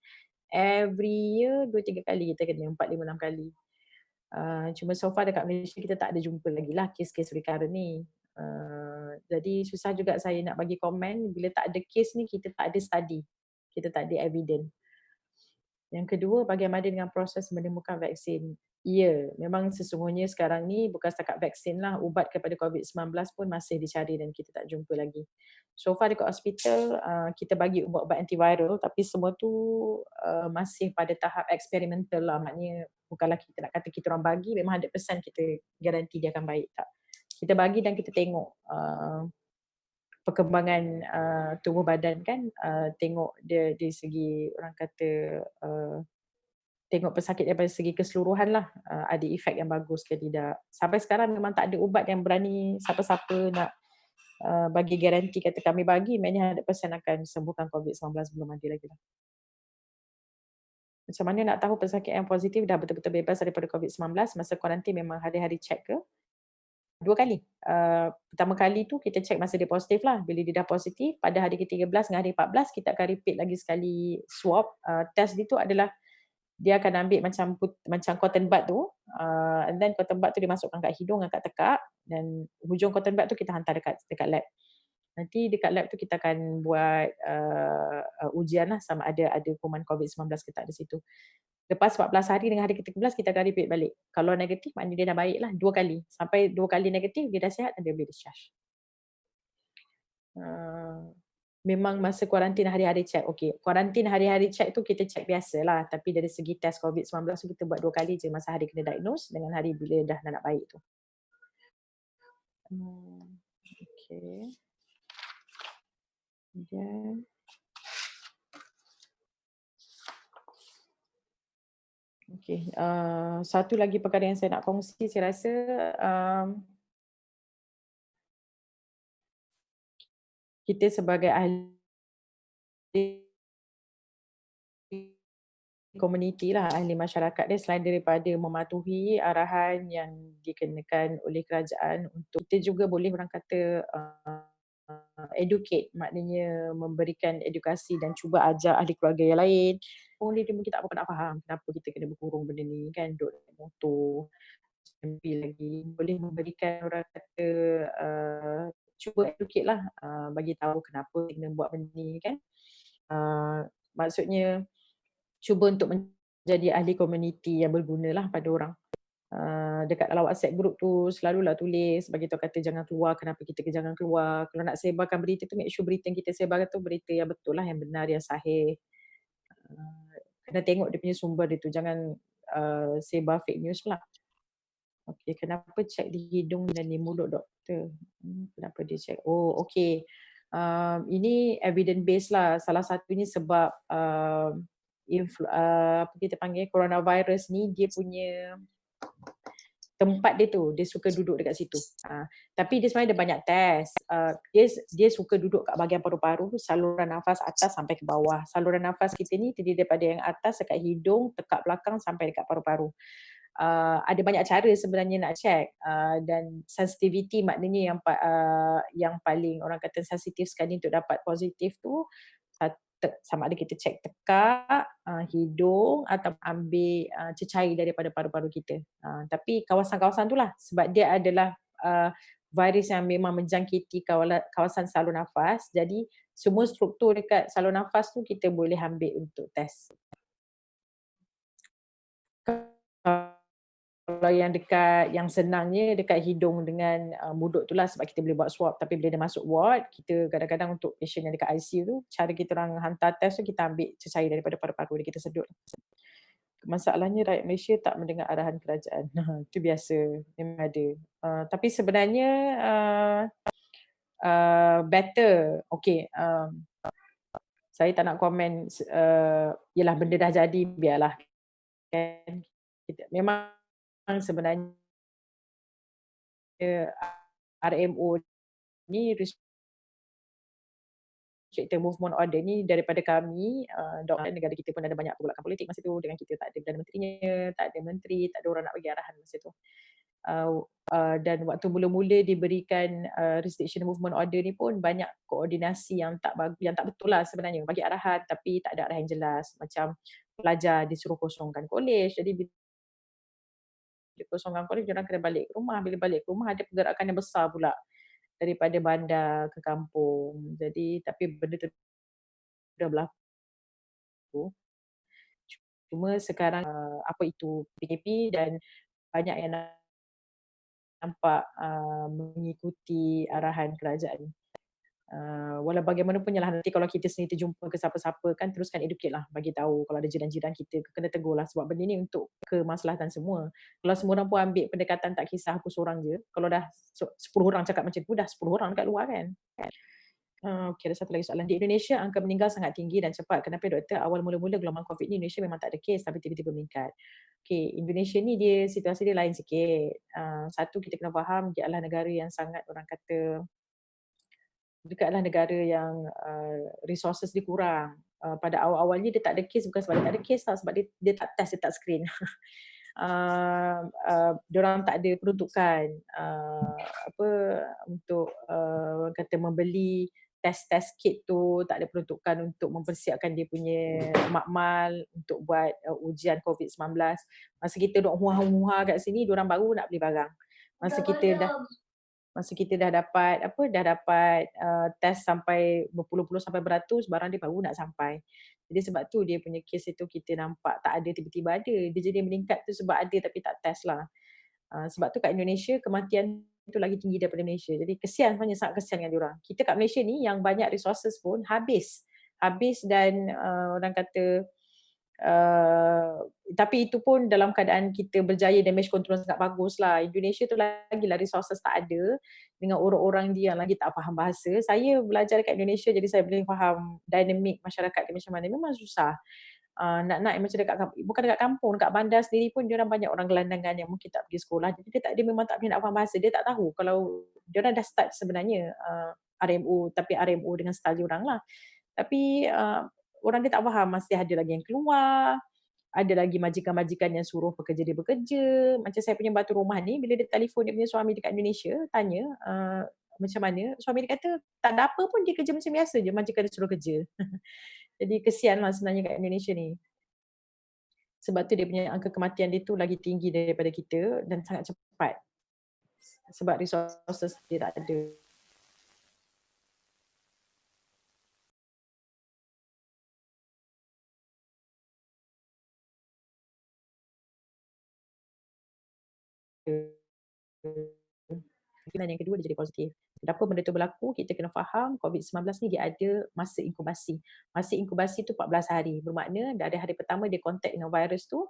Every year 2-3 kali kita kena, 4-5-6 kali. Cuma so far dekat Malaysia kita tak ada jumpa lagi lah kes-kes recurrent ni. Jadi susah juga saya nak bagi komen bila tak ada kes ni kita tak ada study. Kita tak ada evidence. Yang kedua, bagaimana dengan proses menemukan vaksin? Ya, memang sesungguhnya sekarang ni bukan setakat vaksin lah, ubat kepada COVID-19 pun masih dicari dan kita tak jumpa lagi. So far dekat hospital, kita bagi ubat-ubat antiviral tapi semua tu masih pada tahap eksperimental lah. Maknanya bukanlah kita nak kata kita orang bagi, memang 100% kita garanti dia akan baik. Tak. Kita bagi dan kita tengok perkembangan tubuh badan kan, tengok dia dari segi orang kata tengok pesakit daripada segi keseluruhan lah, ada efek yang bagus ke tidak. Sampai sekarang memang tak ada ubat yang berani siapa-siapa nak bagi garanti kata kami bagi, maknanya 100% akan sembuhkan COVID-19 belum ada lagi lah. Macam mana nak tahu pesakit yang positif dah betul-betul bebas daripada COVID-19 masa kuarantin memang hari-hari check ke? 2 kali. Pertama kali tu kita check masa dia positif lah. Bila dia dah positif, pada hari ke-13 dengan hari 14 kita akan repeat lagi sekali swab. Test dia tu adalah dia akan ambil macam cotton bud tu, and then cotton bud tu dimasukkan kat hidung dan kat tekak dan hujung cotton bud tu kita hantar dekat lab. Nanti dekat lab tu kita akan buat ujian lah sama ada kuman COVID-19 ke tak di situ. Lepas 14 hari dengan hari ke-13 kita akan repeat balik. Kalau negatif maknanya dia dah baik lah 2 kali. Sampai 2 kali negatif dia dah sihat dan dia boleh discharge. Memang masa kuarantin hari-hari check. Okey, kuarantin hari-hari check tu kita check biasalah. Tapi dari segi test COVID-19 tu kita buat 2 kali je masa hari kena diagnose dengan hari bila dah nak baik tu. Okey. Kemudian okey, satu lagi perkara yang saya nak kongsi, saya rasa, kita sebagai ahli komuniti lah, ahli masyarakat dia, selain daripada mematuhi arahan yang dikenakan oleh kerajaan, untuk kita juga boleh orang kata, educate, maknanya memberikan edukasi dan cuba ajar ahli keluarga yang lain. Orang dia mungkin tak berapa nak faham kenapa kita kena berkurung benda ni kan, duduk naik motor, SMP lagi. Boleh memberikan orang kata, cuba educate lah, bagi tahu kenapa kena buat benda ni kan. Maksudnya cuba untuk menjadi ahli komuniti yang bergunalah pada orang. Dekat dalam WhatsApp group tu selalulah tulis bagi tahu kata jangan keluar, kenapa kita jangan keluar. Kalau nak sebarkan berita tu, make sure berita yang kita sebarkan tu berita yang betul lah, yang benar, yang sahih. Kena tengok dia punya sumber dia tu, jangan sebar fake news pula. Okey, kenapa cek di hidung dan di mulut doktor? Kenapa dia cek? Oh, okey. Ini evidence based lah. Salah satunya sebab apa kita panggil, coronavirus ni dia punya tempat dia tu, dia suka duduk dekat situ. Tapi dia sebenarnya ada banyak test. Dia suka duduk kat bahagian paru-paru, saluran nafas atas sampai ke bawah. Saluran nafas kita ni terdiri daripada yang atas dekat hidung, tekak belakang sampai dekat paru-paru. Ada banyak cara sebenarnya nak check, dan sensitivity, maknanya yang paling orang kata sensitif sekali untuk dapat positif tu, sama ada kita cek tekak, hidung atau ambil cecair daripada paru-paru kita. Tapi kawasan-kawasan tu lah, sebab dia adalah virus yang memang menjangkiti kawasan saluran nafas. Jadi semua struktur dekat saluran nafas tu kita boleh ambil untuk test. Kalau yang dekat, yang senangnya dekat hidung dengan mulut tu lah, sebab kita boleh buat swab. Tapi bila dia masuk ward, kita kadang-kadang untuk patient yang dekat ICU tu, cara kita orang hantar test tu, kita ambil cecair daripada paru-paru dia, kita sedut. Masalahnya rakyat Malaysia tak mendengar arahan kerajaan. Itu biasa, memang ada. Tapi sebenarnya better. Okay, saya tak nak komen, yelah benda dah jadi, biarlah. Kan? Memang sebenarnya RMO ni, Restricted Movement Order ni, daripada kami, negara kita pun ada banyak pergolakan politik masa tu, dengan kita tak ada Perdana Menterinya, tak ada menteri, tak ada orang nak bagi arahan masa tu. Dan waktu mula-mula diberikan Restriction Movement Order ni pun banyak koordinasi yang tak betul lah sebenarnya, bagi arahan tapi tak ada arahan jelas. Macam pelajar disuruh kosongkan kolej, jadi bila kosongkan kolej, diorang kena balik ke rumah. Bila balik ke rumah, ada pergerakan yang besar pula daripada bandar ke kampung. Jadi tapi benda tu dah berlaku. Cuma sekarang apa itu PKP, dan banyak yang nampak mengikuti arahan kerajaan. Walau bagaimanapun, ialah nanti kalau kita sendiri terjumpa ke siapa-siapa kan, teruskan educate lah, bagi tahu. Kalau ada jiran-jiran kita, kena tegur lah, sebab benda ni untuk kemaslahatan semua. Kalau semua orang pun ambil pendekatan tak kisah aku seorang je, kalau dah 10 orang cakap macam tu, dah 10 orang dekat luar kan. Okey, ada satu lagi soalan. Di Indonesia, angka meninggal sangat tinggi dan cepat. Kenapa doktor? Awal mula-mula gelombang COVID ni, Indonesia memang tak ada kes, tapi tiba-tiba meningkat. Okey, Indonesia ni dia situasi dia lain sikit. Satu, kita kena faham, dia adalah negara yang sangat, orang kata, dia adalah negara yang resources dia kurang. Pada awal-awalnya dia tak ada kes, bukan sebab dia tak ada kes tau, sebab dia tak test, dia tak screen. Diorang tak ada peruntukan apa untuk orang kata membeli test kit tu, tak ada peruntukan untuk mempersiapkan dia punya makmal untuk buat ujian COVID-19. Masa kita duk huah-huah kat sini, diorang baru nak beli barang. Masa kita dah dapat test sampai berpuluh-puluh sampai beratus, barang dia baru nak sampai. Jadi sebab tu dia punya kes itu kita nampak tak ada, tiba-tiba ada. Dia jadi meningkat tu sebab ada tapi tak test lah. Sebab tu kat Indonesia kematian tu lagi tinggi daripada Malaysia. Jadi kesian, sebenarnya sangat kesian dengan diorang. Kita kat Malaysia ni yang banyak resources pun habis. Dan orang kata Tapi itu pun dalam keadaan kita berjaya damage control sangat bagus lah. Indonesia tu lagilah resources tak ada dengan orang-orang dia yang lagi tak faham bahasa. Saya belajar dekat Indonesia jadi saya boleh faham dinamik masyarakat dia macam mana. Memang susah. Nak yang macam bukan dekat kampung, dekat bandar sendiri pun diorang banyak orang gelandangan yang mungkin tak pergi sekolah. Jadi dia memang tak boleh nak faham bahasa. Dia tak tahu kalau diorang dah start sebenarnya RMO, tapi RMO dengan style diorang lah. Tapi orang dia tak faham, masih ada lagi yang keluar, ada lagi majikan-majikan yang suruh pekerja dia bekerja. Macam saya punya batu rumah ni, bila dia telefon dia punya suami dekat Indonesia, tanya macam mana, suami dia kata tak ada apa pun, dia kerja macam biasa je, majikan dia suruh kerja. Jadi kesian lah sebenarnya kat Indonesia ni. Sebab tu dia punya angka kematian dia tu lagi tinggi daripada kita dan sangat cepat. Sebab resources dia tak ada. Yang kedua dia jadi positif. Kenapa benda tu berlaku? Kita kena faham COVID-19 ni dia ada masa inkubasi. Masa inkubasi tu 14 hari. Bermakna dari hari pertama dia contact dengan virus tu,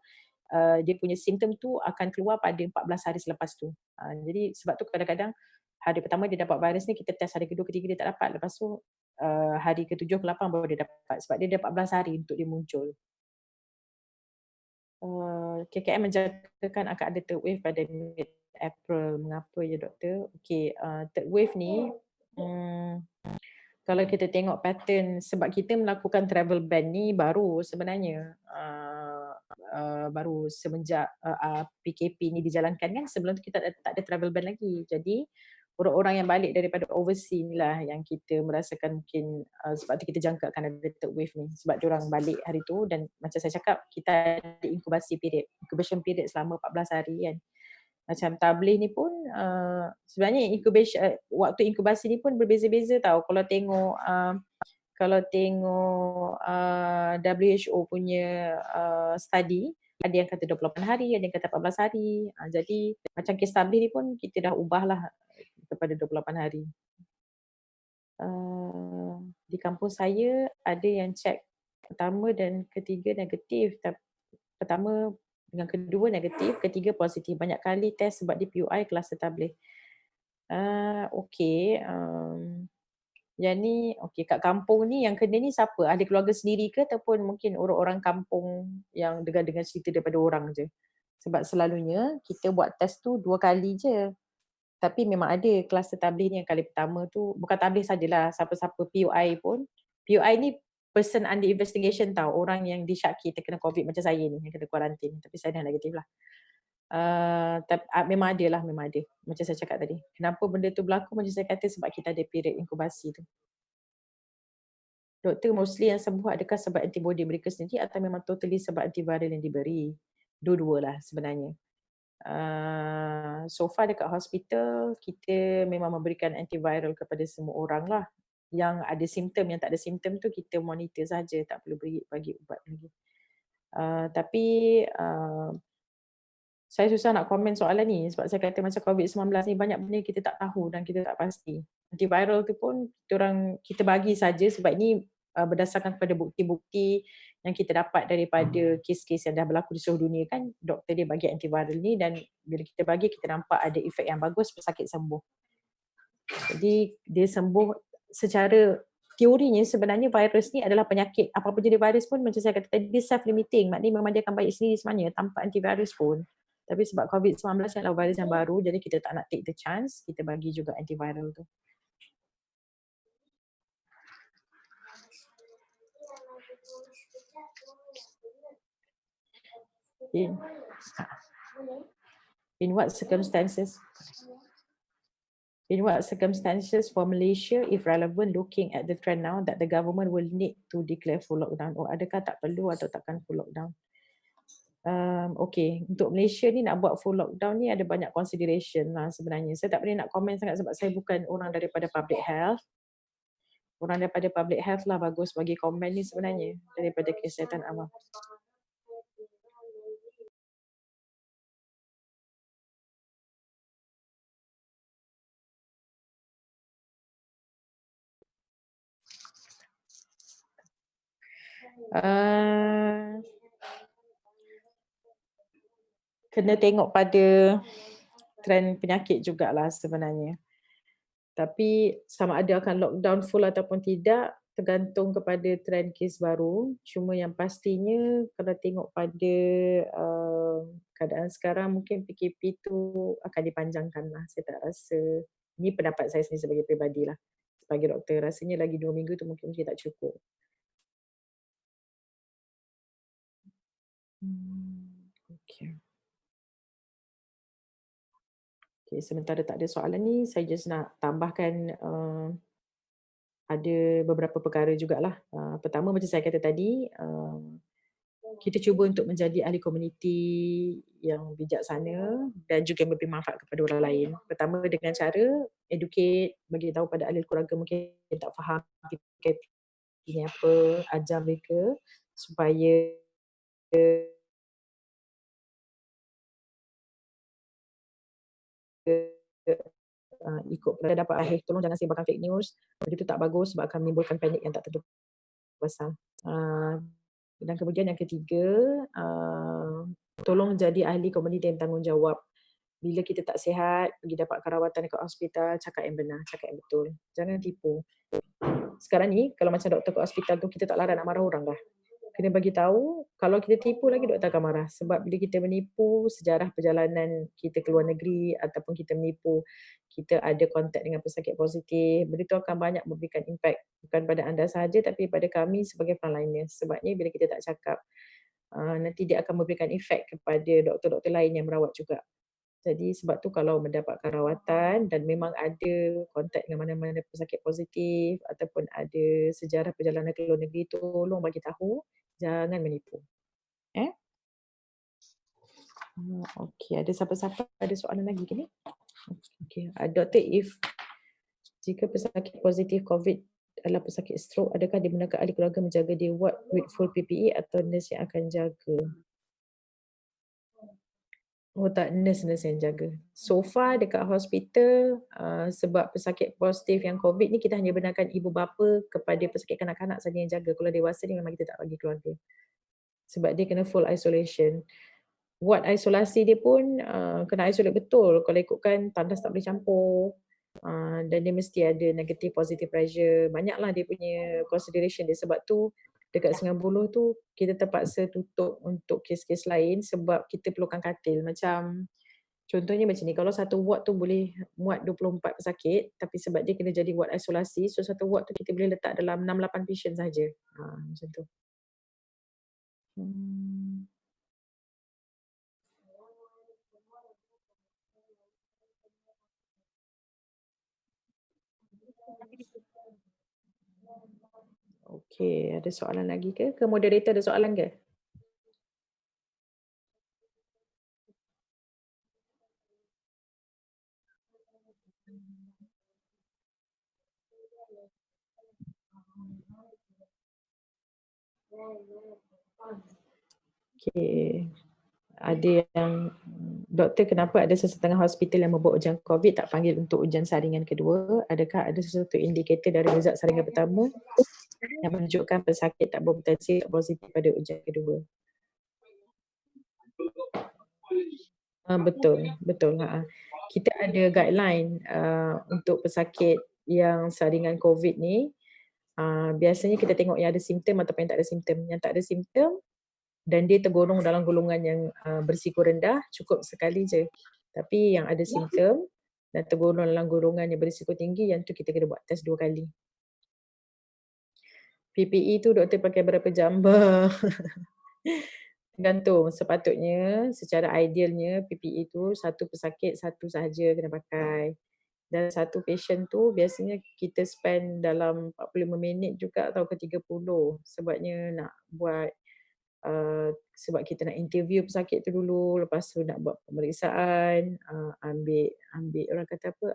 dia punya simptom tu akan keluar pada 14 hari selepas tu. Jadi sebab tu kadang-kadang hari pertama dia dapat virus ni, kita test hari kedua, ketiga dia tak dapat. Lepas tu hari ke-7, ke-8 baru dia dapat. Sebab dia ada 14 hari untuk dia muncul. KKM menjangkakan akan ada third wave pada mid-April. Mengapa ya doktor? Okey, third wave ni kalau kita tengok pattern, sebab kita melakukan travel ban ni baru sebenarnya, baru semenjak PKP ni dijalankan kan, sebelum tu kita tak ada travel ban lagi. Jadi orang-orang yang balik daripada overseas ni lah yang kita merasakan mungkin sebab tu kita jangka akan ada third wave ni, sebab diorang balik hari tu. Dan macam saya cakap, kita ada incubation period selama 14 hari kan. Macam tabligh ni pun sebenarnya waktu inkubasi ni pun berbeza-beza tau. Kalau tengok WHO punya study, ada yang kata 28 hari, ada yang kata 14 hari. Jadi macam kes tabligh ni pun kita dah ubahlah kepada 28 hari. Di kampus saya ada yang check pertama dan ketiga negatif. Pertama dengan kedua negatif, ketiga positif. Banyak kali test sebab di PUI kelas tabligh. Okey. Yang ni, okey, kat kampung ni yang kena ni siapa? Ahli keluarga sendiri ke ataupun mungkin orang-orang kampung yang dengar-dengar cerita daripada orang je? Sebab selalunya kita buat test tu 2 kali je. Tapi memang ada kelas tabligh ni yang kali pertama tu, bukan tabligh sajalah, siapa-siapa PUI pun. PUI ni person under investigation tau, orang yang disyaki terkena COVID macam saya ni yang kena kuarantin, tapi saya dah negatif lah. Memang ada lah, memang ada. Macam saya cakap tadi. Kenapa benda tu berlaku? Macam saya kata, sebab kita ada period inkubasi tu. Doktor, mostly yang sembuh adakah sebab antibody mereka sendiri atau memang totally sebab antiviral yang diberi? Dua-dua lah sebenarnya. So far dekat hospital, kita memang memberikan antiviral kepada semua orang lah. Yang ada simptom, yang tak ada simptom tu kita monitor saja, tak perlu bagi ubat lagi. Tapi saya susah nak komen soalan ni sebab saya kata macam COVID-19 ni banyak benda kita tak tahu dan kita tak pasti. Antiviral tu pun kita bagi saja sebab ini berdasarkan kepada bukti-bukti yang kita dapat daripada kes-kes yang dah berlaku di seluruh dunia kan, doktor dia bagi antiviral ni dan bila kita bagi kita nampak ada efek yang bagus, pesakit sembuh. Jadi dia sembuh secara teorinya. Sebenarnya virus ni adalah penyakit, apa-apa jenis virus pun macam saya kata tadi dia self-limiting, maknanya memang dia akan baik sendiri sebenarnya tanpa antivirus pun. Tapi sebab COVID-19 adalah virus yang baru, jadi kita tak nak take the chance, kita bagi juga antiviral tu. In what circumstances for Malaysia, if relevant, looking at the trend now, that the government will need to declare full lockdown? Adakah tak perlu atau takkan full lockdown? Okay, untuk Malaysia ni nak buat full lockdown ni ada banyak consideration lah sebenarnya. Saya tak boleh nak komen sangat sebab saya bukan orang daripada public health. Orang daripada public health lah bagus bagi komen ni sebenarnya daripada kesihatan awam. Kena tengok pada trend penyakit jugalah sebenarnya. Tapi sama ada akan lockdown full ataupun tidak tergantung kepada trend kes baru. Cuma yang pastinya kalau tengok pada keadaan sekarang mungkin PKP tu akan dipanjangkan lah. Saya tak rasa, ini pendapat saya sendiri sebagai peribadi lah. Sebagai doktor, rasanya lagi 2 minggu tu mungkin tak cukup. Okay. Okay, sementara tak ada soalan ni, saya just nak tambahkan ada beberapa perkara jugalah. Pertama macam saya kata tadi, kita cuba untuk menjadi ahli komuniti yang bijaksana dan juga memberi manfaat kepada orang lain. Pertama dengan cara educate, bagi tahu pada ahli keluarga mungkin tak faham PKP ini apa, ajar mereka supaya ikut perkara dapat akhir. Tolong jangan sebarkan fake news. Itu tak bagus sebab akan menimbulkan panik yang tak tentu pasal. Dan kemudian yang ketiga, tolong jadi ahli komuniti yang tanggungjawab. Bila kita tak sihat, pergi dapat rawatan dekat hospital, cakap yang benar, cakap yang betul. Jangan tipu. Sekarang ni, kalau macam doktor kat hospital tu, kita tak larat nak marah orang dah. Kena bagi tahu, kalau kita tipu lagi doktor akan marah. Sebab bila kita menipu sejarah perjalanan kita ke luar negeri ataupun kita menipu, kita ada kontak dengan pesakit positif, benda tu akan banyak memberikan impact bukan pada anda sahaja tapi pada kami sebagai frontliners. Sebabnya bila kita tak cakap, nanti dia akan memberikan efek kepada doktor-doktor lain yang merawat juga. Jadi sebab tu kalau mendapatkan rawatan dan memang ada kontak dengan mana-mana pesakit positif ataupun ada sejarah perjalanan ke luar negeri, tolong bagi tahu, jangan menipu. Okey, ada siapa-siapa ada soalan lagi ke ni? Okey, Doktor, jika pesakit positif COVID adalah pesakit stroke, adakah dibenarkan ahli keluarga menjaga di ward with full PPE atau nurse yang akan jaga? Oh tak, nurse yang jaga. So far dekat hospital, sebab pesakit positif yang COVID ni kita hanya benarkan ibu bapa kepada pesakit kanak-kanak saja yang jaga. Kalau dewasa ni memang kita tak bagi keluarga. Sebab dia kena full isolation. Ward isolasi dia pun kena isolate betul. Kalau ikutkan tandas tak boleh campur. Dan dia mesti ada negative positive pressure. Banyaklah dia punya consideration dia. Sebab tu dekat Sungai Buloh tu kita terpaksa tutup untuk kes-kes lain sebab kita perlukan katil. Macam contohnya macam ni, kalau satu ward tu boleh muat 24 pesakit tapi sebab dia kena jadi ward isolasi, so satu ward tu kita boleh letak dalam 6-8 patient saja. Macam tu. Okey, ada soalan lagi ke? Ke moderator ada soalan ke? Okey. Ada yang doktor, kenapa ada sesetengah hospital yang membuat ujian COVID tak panggil untuk ujian saringan kedua? Adakah ada sesuatu indikator dari result saringan pertama yang menunjukkan pesakit tak berpotensi positif pada ujian kedua? Betul. Kita ada guideline untuk pesakit yang saringan COVID ni. Biasanya kita tengok yang ada simptom ataupun yang tak ada simptom. Yang tak ada simptom dan dia tergolong dalam golongan yang berisiko rendah, cukup sekali je. Tapi yang ada simptom dan tergolong dalam golongan yang berisiko tinggi, yang tu kita kena buat test 2 kali. PPE tu doktor pakai berapa jam? Tergantung. Sepatutnya secara idealnya PPE tu satu pesakit satu sahaja kena pakai. Dan satu patient tu biasanya kita spend dalam 45 minit juga atau ke 30. Sebabnya nak buat sebab kita nak interview pesakit tu dulu, lepas tu nak buat pemeriksaan, ambil orang kata apa,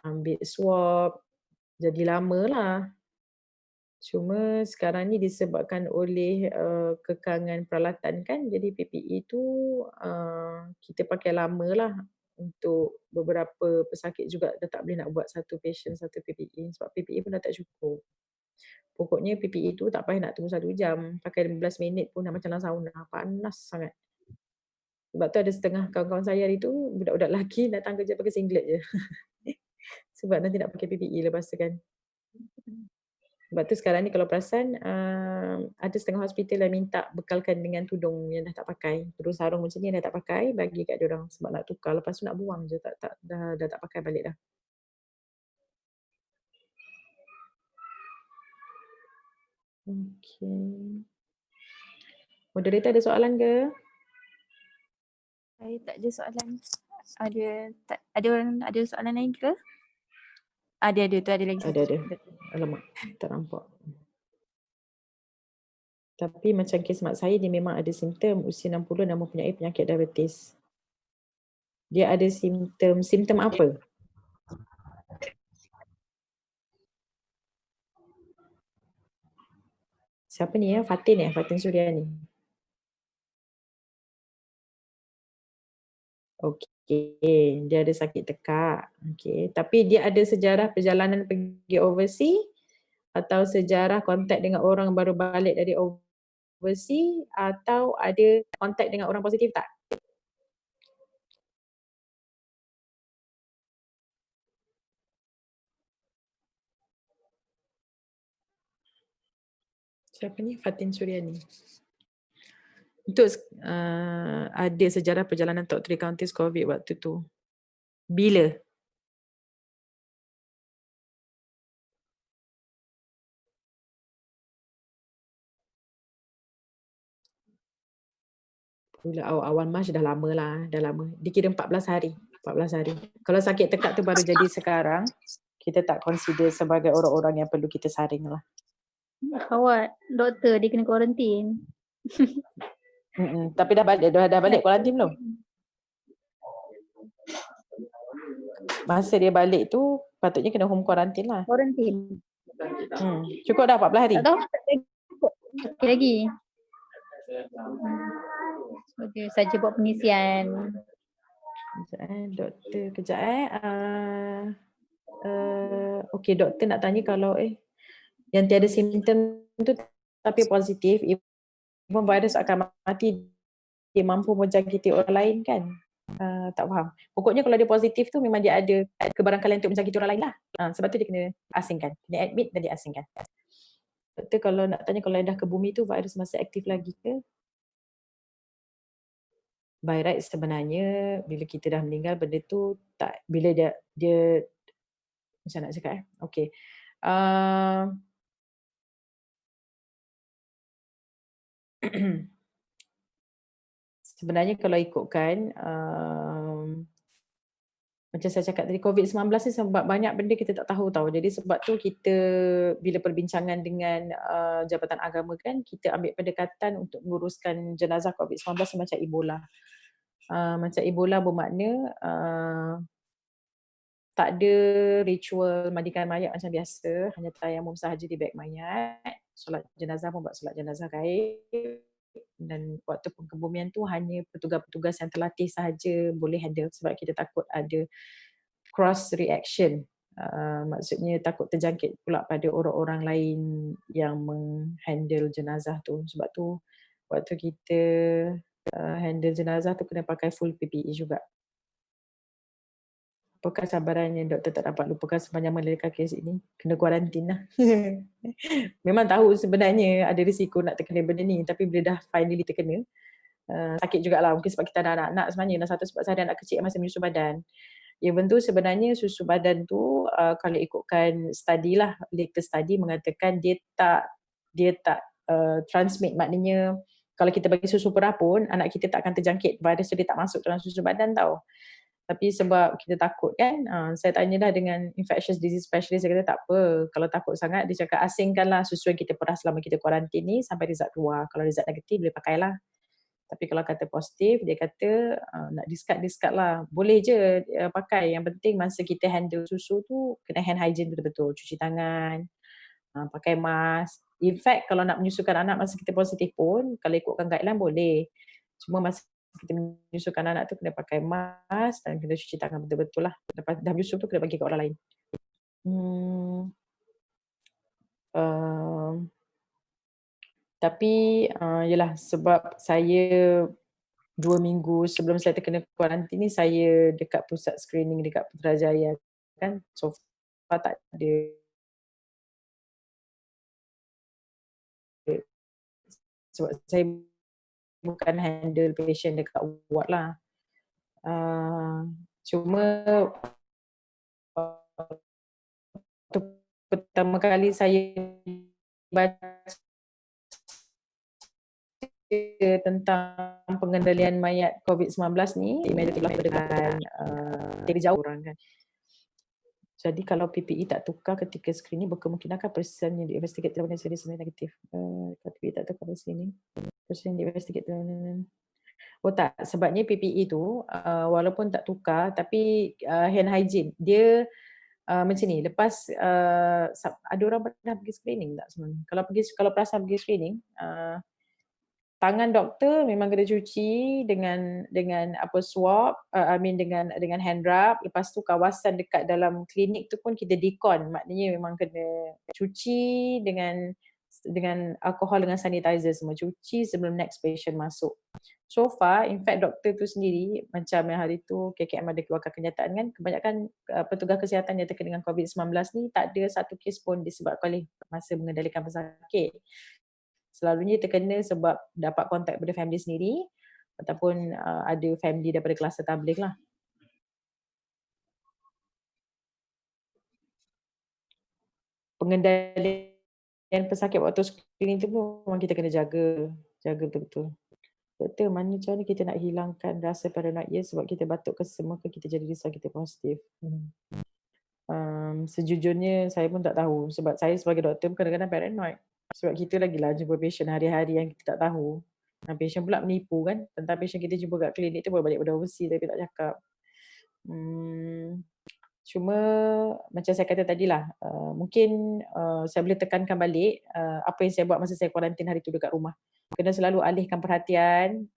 ambil swab, jadi lamalah. Cuma sekarang ni disebabkan oleh kekangan peralatan kan, jadi PPE tu kita pakai lamalah untuk beberapa pesakit juga dah tak boleh nak buat satu patient satu PPE sebab PPE pun dah tak cukup. Pokoknya PPE tu tak payah nak tunggu 1 jam, pakai 15 minit pun dah macam dalam sauna, panas sangat. Sebab tu ada setengah kawan-kawan saya hari tu, budak-budak lelaki datang kerja pakai singlet je. Sebab nanti nak pakai PPE lepas tu kan. Sebab tu sekarang ni kalau perasan, ada setengah hospital yang minta bekalkan dengan tudung yang dah tak pakai. Tudung sarung macam ni dah tak pakai, bagi kat diorang sebab nak tukar, lepas tu nak buang je, dah tak pakai balik dah. Okay. Moderator ada soalan ke? Saya tak ada soalan. Ada orang ada soalan lain ke? Ada tu ada lagi satu. Ada. Alamak, tak nampak. Tapi macam kes mak saya, dia memang ada simptom usia 60 dan mempunyai penyakit diabetes. Dia ada simptom apa? Siapa ni ya? Fatin Suryani. Okey, dia ada sakit tekak. Okey, tapi dia ada sejarah perjalanan pergi overseas atau sejarah kontak dengan orang baru balik dari overseas atau ada kontak dengan orang positif tak? Siapa ni? Fatin Suryani. Untuk ada sejarah perjalanan top 3 counties COVID waktu tu. Bila? Bila awal Mac dah lama lah, dah lama. Dikira 14 hari. Kalau sakit tekak tu baru jadi sekarang, kita tak consider sebagai orang-orang yang perlu kita saring lah. Kawat, doktor dia kena kuarantin. Tapi dah balik kuarantin belum? Masa dia balik tu patutnya kena home quarantine lah. Kuarantin. Cukup dah 14 hari? Tak tahu, tak lagi. So, dia saja buat pengisian. Kejap okey, doktor nak tanya kalau yang tiada simptom tu tapi positif, even virus akan mati, dia mampu menjangkiti orang lain kan? Tak faham. Pokoknya kalau dia positif tu memang dia ada kebarangkalian untuk menjangkiti orang lain lah. Sebab tu dia kena asingkan. Kena admit dan dia asingkan. Doktor kalau nak tanya kalau dah ke bumi tu virus masih aktif lagi ke? By right sebenarnya bila kita dah meninggal benda tu tak, bila dia macam nak cakap okey. Sebenarnya kalau ikutkan macam saya cakap tadi, COVID-19 ni sebab banyak benda kita tak tahu tau. Jadi sebab tu kita bila perbincangan dengan Jabatan Agama kan, kita ambil pendekatan untuk menguruskan jenazah COVID-19 macam Ebola. Macam Ebola bermakna tak ada ritual mandikan mayat macam biasa, hanya tayamum sahaja di beg mayat. Solat jenazah pun buat solat jenazah gaib. Dan waktu pengkebumian tu hanya petugas-petugas yang terlatih sahaja boleh handle sebab kita takut ada cross reaction. Maksudnya takut terjangkit pula pada orang-orang lain yang menghandle jenazah tu. Sebab tu waktu kita handle jenazah tu kena pakai full PPE juga. Apakah cabarannya doktor tak dapat lupakan sepanjang melahirkan kes ini? Kena kuarantin lah. Memang tahu sebenarnya ada risiko nak terkena benda ni, tapi bila dah finally terkena, sakit jugalah. Mungkin sebab kita ada anak-anak sebenarnya, dan satu sebab saya ada anak kecil yang masih menyusu badan. Even tu sebenarnya susu badan tu kalau ikutkan study lah, latest study mengatakan dia tak transmit, maknanya kalau kita bagi susu perah pun anak kita tak akan terjangkit virus tu, dia tak masuk dalam susu badan tau. Tapi sebab kita takut kan, saya tanya dah dengan infectious disease specialist, dia kata tak apa, kalau takut sangat dia cakap asingkanlah susu yang kita perah selama kita kuarantin ni sampai result keluar. Kalau result negatif boleh pakailah. Tapi kalau kata positif, dia kata nak discard lah. Boleh je pakai, yang penting masa kita handle susu tu kena hand hygiene betul-betul, cuci tangan, pakai mask. In fact kalau nak menyusukan anak masa kita positif pun, kalau ikutkan guideline boleh. Cuma masa kita menyusukan anak tu kena pakai mask dan kena cuci tangan betul-betul lah. Lepas dah menyusu tu kena bagi ke orang lain. Tapi yelah sebab saya 2 minggu sebelum saya terkena kuarantin ni saya dekat pusat screening dekat Putrajaya kan, so far tak ada. Sebab saya bukan handle patient dekat ward lah. Cuma waktu pertama kali saya baca tentang pengendalian mayat COVID-19 ni, dengan dari jauh orang kan. Jadi kalau PPE tak tukar ketika screening, berkemungkinan kan person yang di-investigate terhadap series sebenarnya negatif. Kalau PPE tak tukar pada screening, person yang di-investigate oh tak, sebabnya PPE tu walaupun tak tukar tapi hand hygiene dia macam ni, lepas ada orang pernah pergi screening tak sebenarnya? Kalau perasan pergi screening, tangan doktor memang kena cuci dengan apa swab, dengan hand rub. Lepas tu kawasan dekat dalam klinik tu pun kita decon, maknanya memang kena cuci dengan alkohol dengan sanitizer semua, cuci sebelum next patient masuk. So far, in fact doktor tu sendiri macam yang hari tu KKM ada keluarkan kenyataan kan, kebanyakan petugas kesihatan yang terkena dengan COVID-19 ni tak ada satu kes pun disebabkan oleh masa mengendalikan pesakit. Selalunya terkena sebab dapat kontak daripada family sendiri ataupun ada family daripada kluster tabligh lah. Pengendalian pesakit waktu screening tu pun memang kita kena jaga betul-betul. Doktor, macam mana kita nak hilangkan rasa paranoid sebab kita batuk ke semua ke kita jadi risau kita positif. Sejujurnya saya pun tak tahu sebab saya sebagai doktor pun kadang-kadang paranoid. Sebab kita lagilah jumpa patient hari-hari yang kita tak tahu. Patient pula menipu kan. Tentang patient kita jumpa kat klinik tu baru balik pada overseas tapi tak cakap. Cuma macam saya kata tadilah, mungkin saya boleh tekankan balik apa yang saya buat masa saya kuarantin hari tu dekat rumah. Kena selalu alihkan perhatian.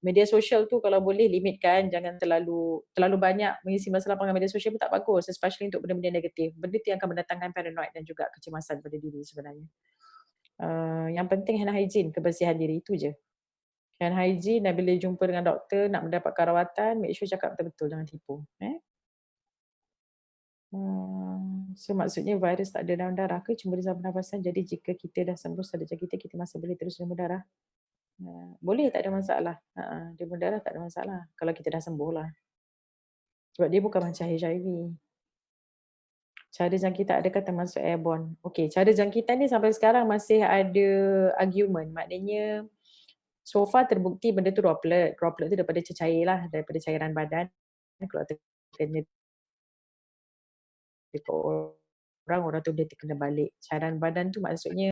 Media sosial tu kalau boleh limitkan, jangan terlalu banyak mengisi masa lapang dengan media sosial pun tak bagus, especially untuk benda-benda negatif. Benda tu yang akan mendatangkan paranoid dan juga kecemasan pada diri sebenarnya. Yang penting hand hygiene, kebersihan diri itu je. Hand hygiene dan bila jumpa dengan doktor nak mendapatkan rawatan, make sure cakap betul-betul, jangan tipu. So maksudnya virus tak ada dalam darah ke cuma di saluran pernafasan, jadi jika kita dah sembuh sahaja kita masih boleh terus demam darah? Boleh, tak ada masalah. Demam darah tak ada masalah kalau kita dah sembuh lah. Sebab dia bukan macam HIV. Cara jangkitan adakah termasuk airborne? Okey, cara jangkitan ni sampai sekarang masih ada argument. Maknanya so far terbukti benda tu droplet. Droplet tu daripada cecair lah, daripada cairan badan. Kalau terkena dekat orang tu boleh terkena balik. Cairan badan tu maksudnya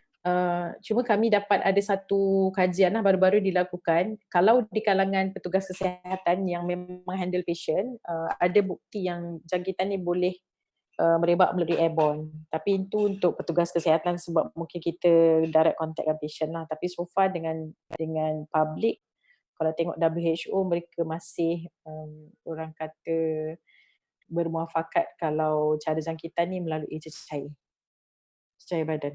cuma kami dapat ada satu kajian lah baru-baru dilakukan. Kalau di kalangan petugas kesihatan yang memang handle patient, ada bukti yang jangkitan ni boleh merebak melalui airborne. Tapi itu untuk petugas kesihatan sebab mungkin kita direct contact dengan patient lah. Tapi so far dengan public, kalau tengok WHO mereka masih orang kata bermuafakat kalau cara jangkitan ni melalui cecair badan.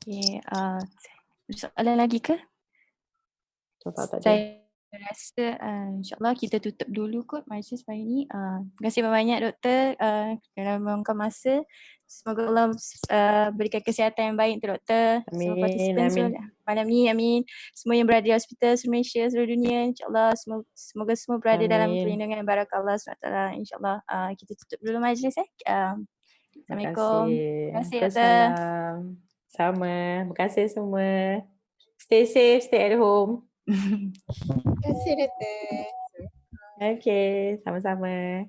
Okay, soalan lagi ke? Tak ada. Saya rasa insyaAllah kita tutup dulu kot majlis hari ni. Terima kasih banyak doktor kerana meluangkan masa. Semoga Allah berikan kesihatan yang baik untuk doktor, semua participants malam ni. Amin. Semua yang berada di hospital seluruh Malaysia, seluruh dunia, insyaAllah semoga semua berada dalam perlindungan barakallah SWT. InsyaAllah kita tutup dulu majlis. Assalamualaikum. Terima kasih doktor. Sama. Terima kasih semua. Stay safe, stay at home. Terima kasih doktor. Okay, sama-sama.